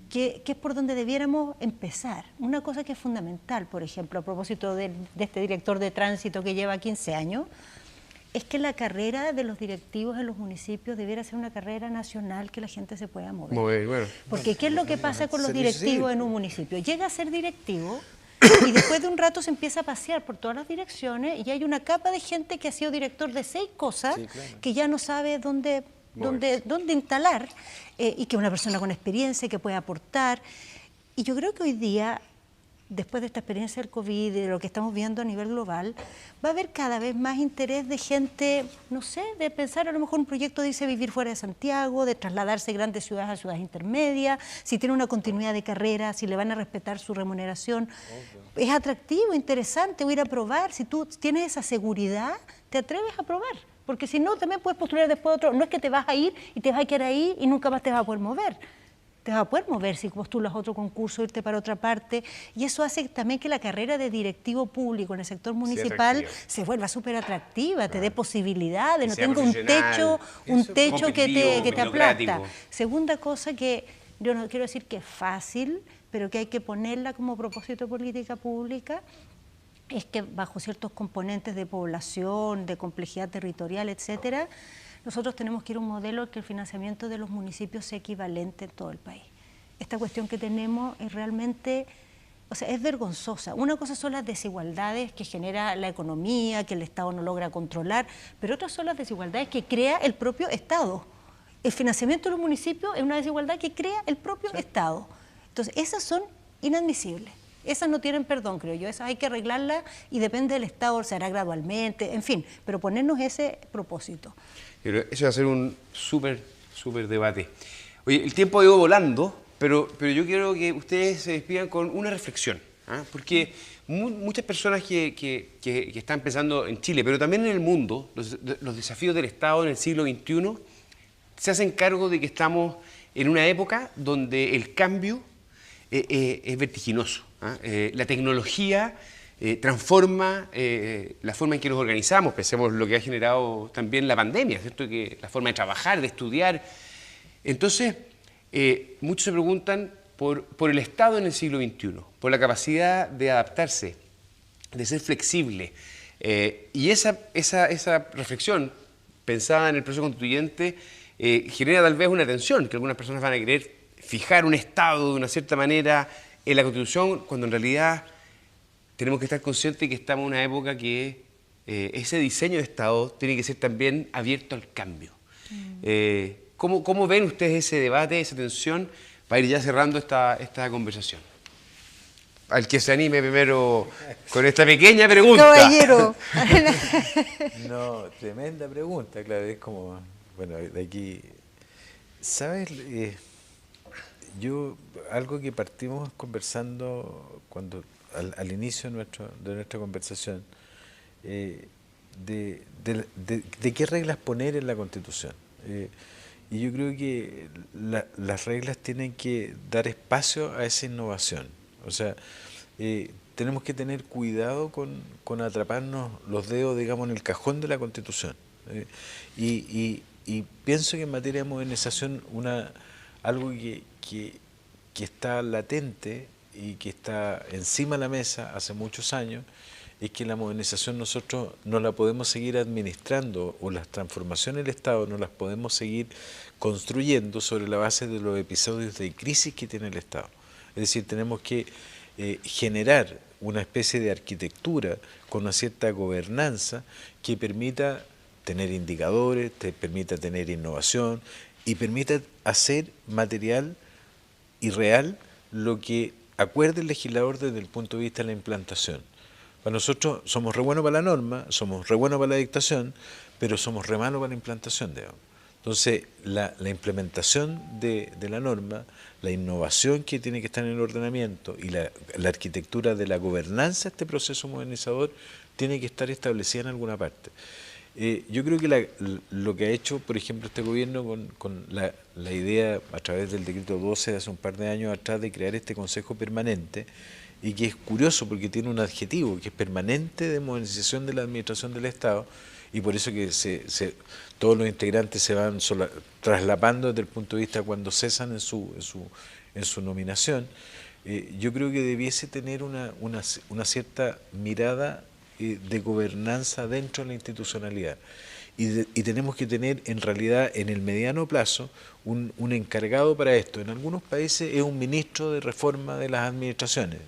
que es por donde debiéramos empezar. Una cosa que es fundamental, por ejemplo, a propósito de este director de tránsito que lleva 15 años, es que la carrera de los directivos en los municipios debiera ser una carrera nacional que la gente se pueda mover. Bueno. Porque ¿qué es lo que pasa con los directivos en un municipio? Llega a ser directivo y después de un rato se empieza a pasear por todas las direcciones y hay una capa de gente que ha sido director de 6 cosas que ya no sabe dónde instalar y que es una persona con experiencia que puede aportar. Y yo creo que hoy día, después de esta experiencia del COVID y de lo que estamos viendo a nivel global, va a haber cada vez más interés de gente, no sé, de pensar a lo mejor un proyecto dice vivir fuera de Santiago, de trasladarse de grandes ciudades a ciudades intermedias, si tiene una continuidad de carrera, si le van a respetar su remuneración. Es atractivo, interesante, voy a ir a probar. Si tú tienes esa seguridad, te atreves a probar. Porque si no, también puedes postular después otro. No es que te vas a ir y te vas a quedar ahí y nunca más te vas a poder mover. Te vas a poder mover si postulas otro concurso, irte para otra parte. Y eso hace también que la carrera de directivo público en el sector municipal se vuelva súper atractiva, te dé posibilidades, no tenga un techo que te aplasta. Segunda cosa que yo no quiero decir que es fácil, pero que hay que ponerla como propósito de política pública, es que bajo ciertos componentes de población, de complejidad territorial, etcétera, nosotros tenemos que ir a un modelo en que el financiamiento de los municipios sea equivalente en todo el país. Esta cuestión que tenemos es realmente, o sea, es vergonzosa. Una cosa son las desigualdades que genera la economía, que el Estado no logra controlar, pero otras son las desigualdades que crea el propio Estado. El financiamiento de los municipios es una desigualdad que crea el propio Estado. Entonces, esas son inadmisibles. Esas no tienen perdón, creo yo. Esas hay que arreglarlas y depende del Estado, se hará gradualmente, en fin, pero ponernos ese propósito. Pero eso va a ser un súper debate. Oye, el tiempo ha ido volando, pero yo quiero que ustedes se despidan con una reflexión, ¿ah? Porque muchas personas que están pensando en Chile, pero también en el mundo, los desafíos del Estado en el siglo XXI, se hacen cargo de que estamos en una época donde el cambio es vertiginoso. La tecnología transforma la forma en que nos organizamos. Pensemos lo que ha generado también la pandemia, ¿cierto? Que la forma de trabajar, de estudiar. Entonces, muchos se preguntan por el Estado en el siglo XXI, por la capacidad de adaptarse, de ser flexible. Y esa reflexión, pensada en el proceso constituyente, genera tal vez una tensión, que algunas personas van a querer fijar un Estado de una cierta manera en la Constitución, cuando en realidad tenemos que estar conscientes de que estamos en una época que ese diseño de Estado tiene que ser también abierto al cambio. ¿Cómo ven ustedes ese debate, esa tensión, para ir ya cerrando esta conversación? Al que se anime primero con esta pequeña pregunta. Caballero. No, tremenda pregunta, claro, es como, bueno, de aquí, ¿sabes? Algo que partimos conversando cuando al inicio de nuestra conversación, de qué reglas poner en la Constitución. Y yo creo que las reglas tienen que dar espacio a esa innovación. O sea, tenemos que tener cuidado con atraparnos los dedos, digamos, en el cajón de la Constitución. Y pienso que en materia de modernización algo que está latente y que está encima de la mesa hace muchos años es que la modernización nosotros no la podemos seguir administrando, o las transformaciones del Estado no las podemos seguir construyendo sobre la base de los episodios de crisis que tiene el Estado. Es decir, tenemos que generar una especie de arquitectura con una cierta gobernanza que permita tener indicadores, permita tener innovación y permita hacer material y real lo que acuerde el legislador desde el punto de vista de la implantación. Para nosotros somos re buenos para la norma, somos re buenos para la dictación, pero somos re malos para la implantación, digamos. Entonces, la implementación de la norma, la innovación que tiene que estar en el ordenamiento y la arquitectura de la gobernanza de este proceso modernizador tiene que estar establecida en alguna parte. Yo creo que lo que ha hecho, por ejemplo, este gobierno con la idea, a través del decreto 12 de hace un par de años atrás, de crear este Consejo Permanente, y que es curioso porque tiene un adjetivo, que es permanente de modernización de la administración del Estado, y por eso que todos los integrantes se van traslapando desde el punto de vista cuando cesan en su nominación. Yo creo que debiese tener una cierta mirada de gobernanza dentro de la institucionalidad. Y tenemos que tener, en realidad, en el mediano plazo, un encargado para esto. En algunos países es un ministro de reforma de las administraciones,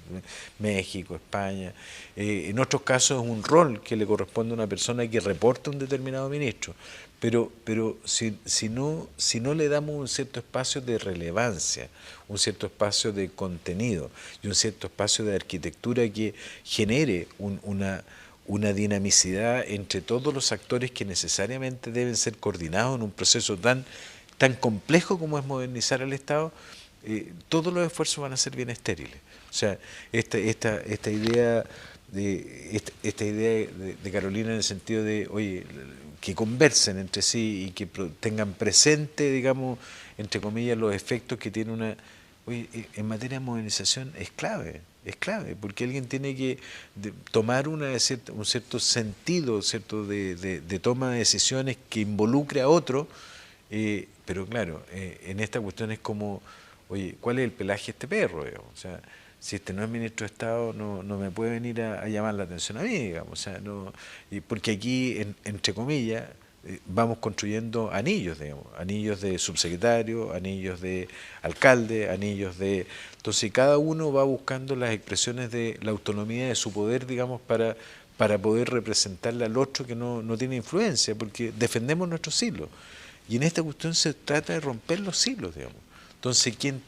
México, España. En otros casos es un rol que le corresponde a una persona que reporta a un determinado ministro. Pero si no le damos un cierto espacio de relevancia, un cierto espacio de contenido y un cierto espacio de arquitectura que genere una dinamicidad entre todos los actores que necesariamente deben ser coordinados en un proceso tan complejo como es modernizar el Estado, todos los esfuerzos van a ser bien estériles. O sea, esta idea de Carolina, en el sentido de, oye, que conversen entre sí y que tengan presente, digamos, entre comillas, los efectos que tiene oye, en materia de modernización es clave, porque alguien tiene que tomar un cierto sentido, ¿cierto?, de toma de decisiones que involucre a otro, pero claro, en esta cuestión es como, oye, ¿cuál es el pelaje de este perro? Digamos? O sea, si este no es ministro de Estado, no me puede venir a llamar la atención a mí, digamos. O sea, porque aquí, entre comillas, vamos construyendo anillos, digamos, anillos de subsecretario, anillos de alcalde, anillos de... Entonces cada uno va buscando las expresiones de la autonomía de su poder, digamos, para poder representarle al otro que no tiene influencia, porque defendemos nuestros hilos. Y en esta cuestión se trata de romper los hilos, digamos. Entonces quien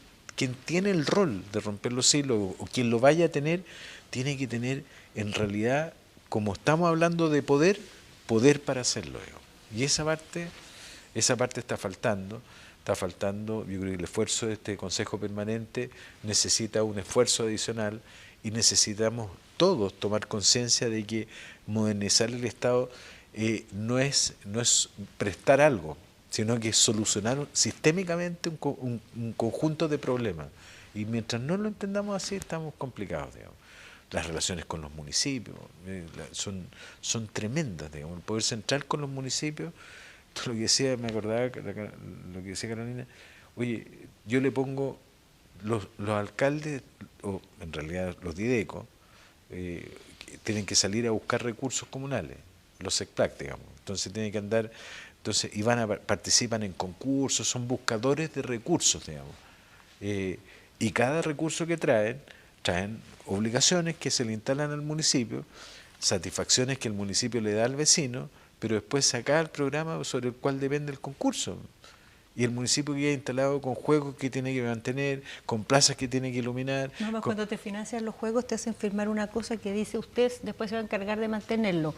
tiene el rol de romper los hilos, o quien lo vaya a tener, tiene que tener, en realidad, como estamos hablando de poder para hacerlo, digamos. Y esa parte está faltando, yo creo que el esfuerzo de este Consejo Permanente necesita un esfuerzo adicional y necesitamos todos tomar conciencia de que modernizar el Estado no es prestar algo, sino que es solucionar sistémicamente un conjunto de problemas. Y mientras no lo entendamos así, estamos complicados, digamos. Las relaciones con los municipios son tremendas, digamos. El poder central con los municipios, todo lo que decía, me acordaba lo que decía Carolina, oye, yo le pongo los alcaldes, o en realidad los DIDECO, tienen que salir a buscar recursos comunales, los SECPLAC, digamos. Entonces tienen que andar, y participan en concursos, son buscadores de recursos, digamos. Y cada recurso que traen obligaciones que se le instalan al municipio, satisfacciones que el municipio le da al vecino, pero después saca el programa sobre el cual depende el concurso. Y el municipio queda instalado con juegos que tiene que mantener, con plazas que tiene que iluminar. No, cuando te financian los juegos te hacen firmar una cosa que dice usted después se va a encargar de mantenerlo.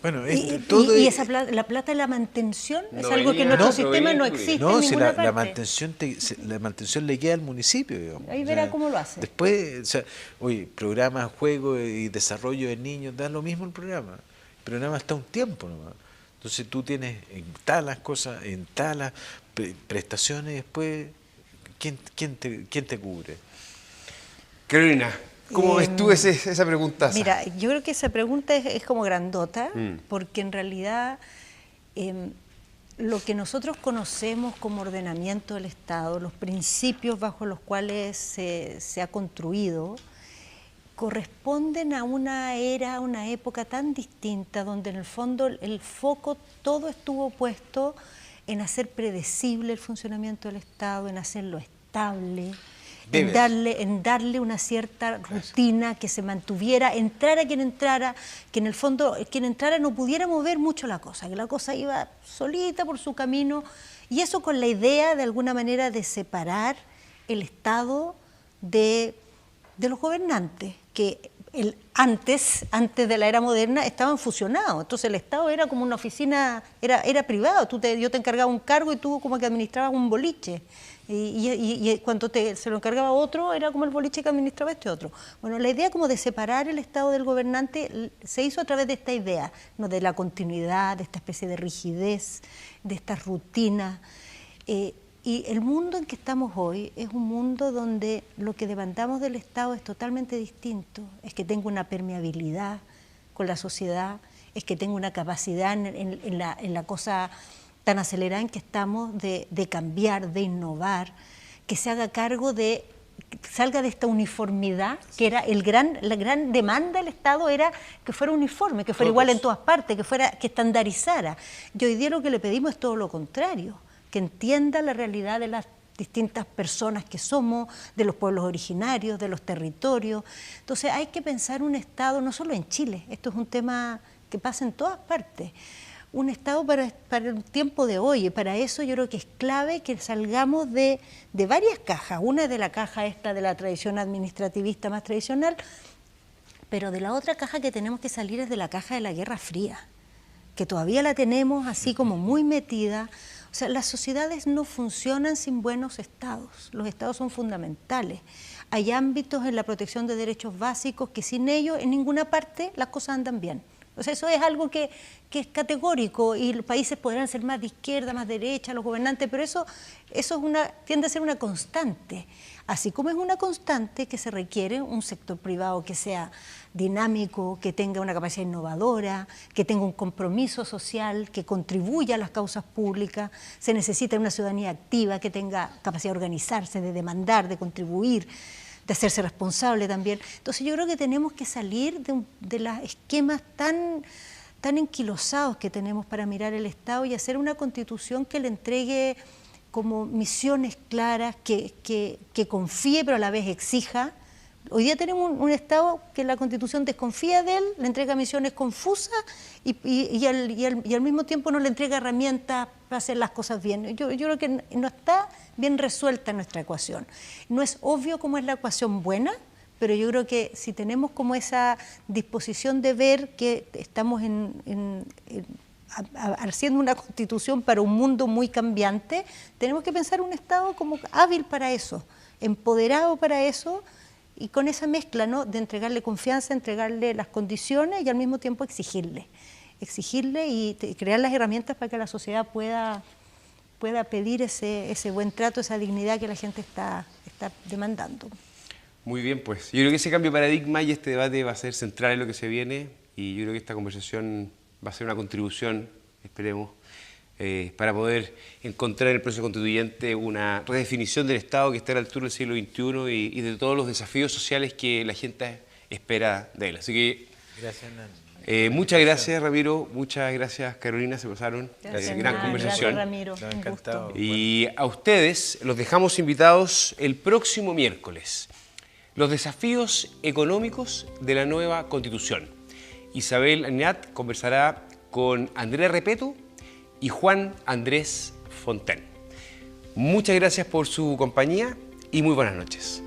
Bueno, esa la plata de la mantención es algo que en nuestro sistema no existe en ninguna parte. La mantención le queda al municipio, digamos. Ahí verá cómo lo hace. Después, oye, programas, juegos y desarrollo de niños, da lo mismo el programa. El programa está un tiempo nomás. Entonces tú tienes en talas cosas, en talas prestaciones, después, ¿quién te cubre? Carolina, ¿Cómo ves tú esa pregunta? Mira, yo creo que esa pregunta es como grandota, porque en realidad lo que nosotros conocemos como ordenamiento del Estado, los principios bajo los cuales se ha construido, corresponden a una era, a una época tan distinta, donde en el fondo el foco todo estuvo puesto en hacer predecible el funcionamiento del Estado, en hacerlo estable, en darle una cierta rutina que se mantuviera, entrara quien entrara, que en el fondo quien entrara no pudiera mover mucho la cosa, que la cosa iba solita por su camino, y eso con la idea de alguna manera de separar el Estado de los gobernantes, que antes de la era moderna estaban fusionados, entonces el Estado era como una oficina, era privado, yo te encargaba un cargo y tú como que administrabas un boliche, y cuando se lo encargaba otro era como el boliche que administraba este otro. Bueno, la idea como de separar el Estado del gobernante se hizo a través de esta idea, ¿no?, de la continuidad, de esta especie de rigidez, de estas rutinas. Y el mundo en que estamos hoy es un mundo donde lo que demandamos del Estado es totalmente distinto, es que tenga una permeabilidad con la sociedad, es que tenga una capacidad en la cosa tan acelerada en que estamos de cambiar, de innovar, que se haga cargo que salga de esta uniformidad, que era la gran demanda del Estado era que fuera uniforme, que fuera igual en todas partes, que estandarizara. Y hoy día lo que le pedimos es todo lo contrario, que entienda la realidad de las distintas personas que somos, de los pueblos originarios, de los territorios. Entonces hay que pensar un Estado, no solo en Chile, esto es un tema que pasa en todas partes, un Estado para el tiempo de hoy, y para eso yo creo que es clave que salgamos de varias cajas, una de la caja esta de la tradición administrativista más tradicional, pero de la otra caja que tenemos que salir es de la caja de la Guerra Fría, que todavía la tenemos así como muy metida. O sea, las sociedades no funcionan sin buenos estados, los estados son fundamentales. Hay ámbitos en la protección de derechos básicos que sin ellos en ninguna parte las cosas andan bien. O sea, eso es algo que es categórico, y los países podrán ser más de izquierda, más derecha, los gobernantes, pero eso tiende a ser una constante. Así como es una constante que se requiere un sector privado que sea dinámico, que tenga una capacidad innovadora, que tenga un compromiso social, que contribuya a las causas públicas. Se necesita una ciudadanía activa que tenga capacidad de organizarse, de demandar, de contribuir, de hacerse responsable también. Entonces yo creo que tenemos que salir de los esquemas tan enquilosados que tenemos para mirar el Estado y hacer una constitución que le entregue como misiones claras, que confíe pero a la vez exija. Hoy día tenemos un Estado que la Constitución desconfía de él, le entrega misiones confusas y al mismo tiempo no le entrega herramientas para hacer las cosas bien. Yo creo que no está bien resuelta nuestra ecuación. No es obvio cómo es la ecuación buena, pero yo creo que si tenemos como esa disposición de ver que estamos haciendo una constitución para un mundo muy cambiante, tenemos que pensar un Estado como hábil para eso, empoderado para eso, y con esa mezcla, ¿no?, de entregarle confianza, entregarle las condiciones y al mismo tiempo exigirle y crear las herramientas para que la sociedad pueda pedir ese buen trato, esa dignidad que la gente está demandando. Muy bien, pues yo creo que ese cambio de paradigma y este debate va a ser central en lo que se viene, y yo creo que esta conversación va a ser una contribución, esperemos, para poder encontrar en el proceso constituyente una redefinición del Estado que esté a la altura del siglo XXI y de todos los desafíos sociales que la gente espera de él. Así que gracias, muchas gracias, Ramiro, muchas gracias, Carolina, se pasaron. Gran conversación. Gracias, Ramiro. Encantado. Y a ustedes los dejamos invitados el próximo miércoles. Los desafíos económicos de la nueva Constitución. Isabel Añat conversará con Andrea Repeto y Juan Andrés Fontaine. Muchas gracias por su compañía y muy buenas noches.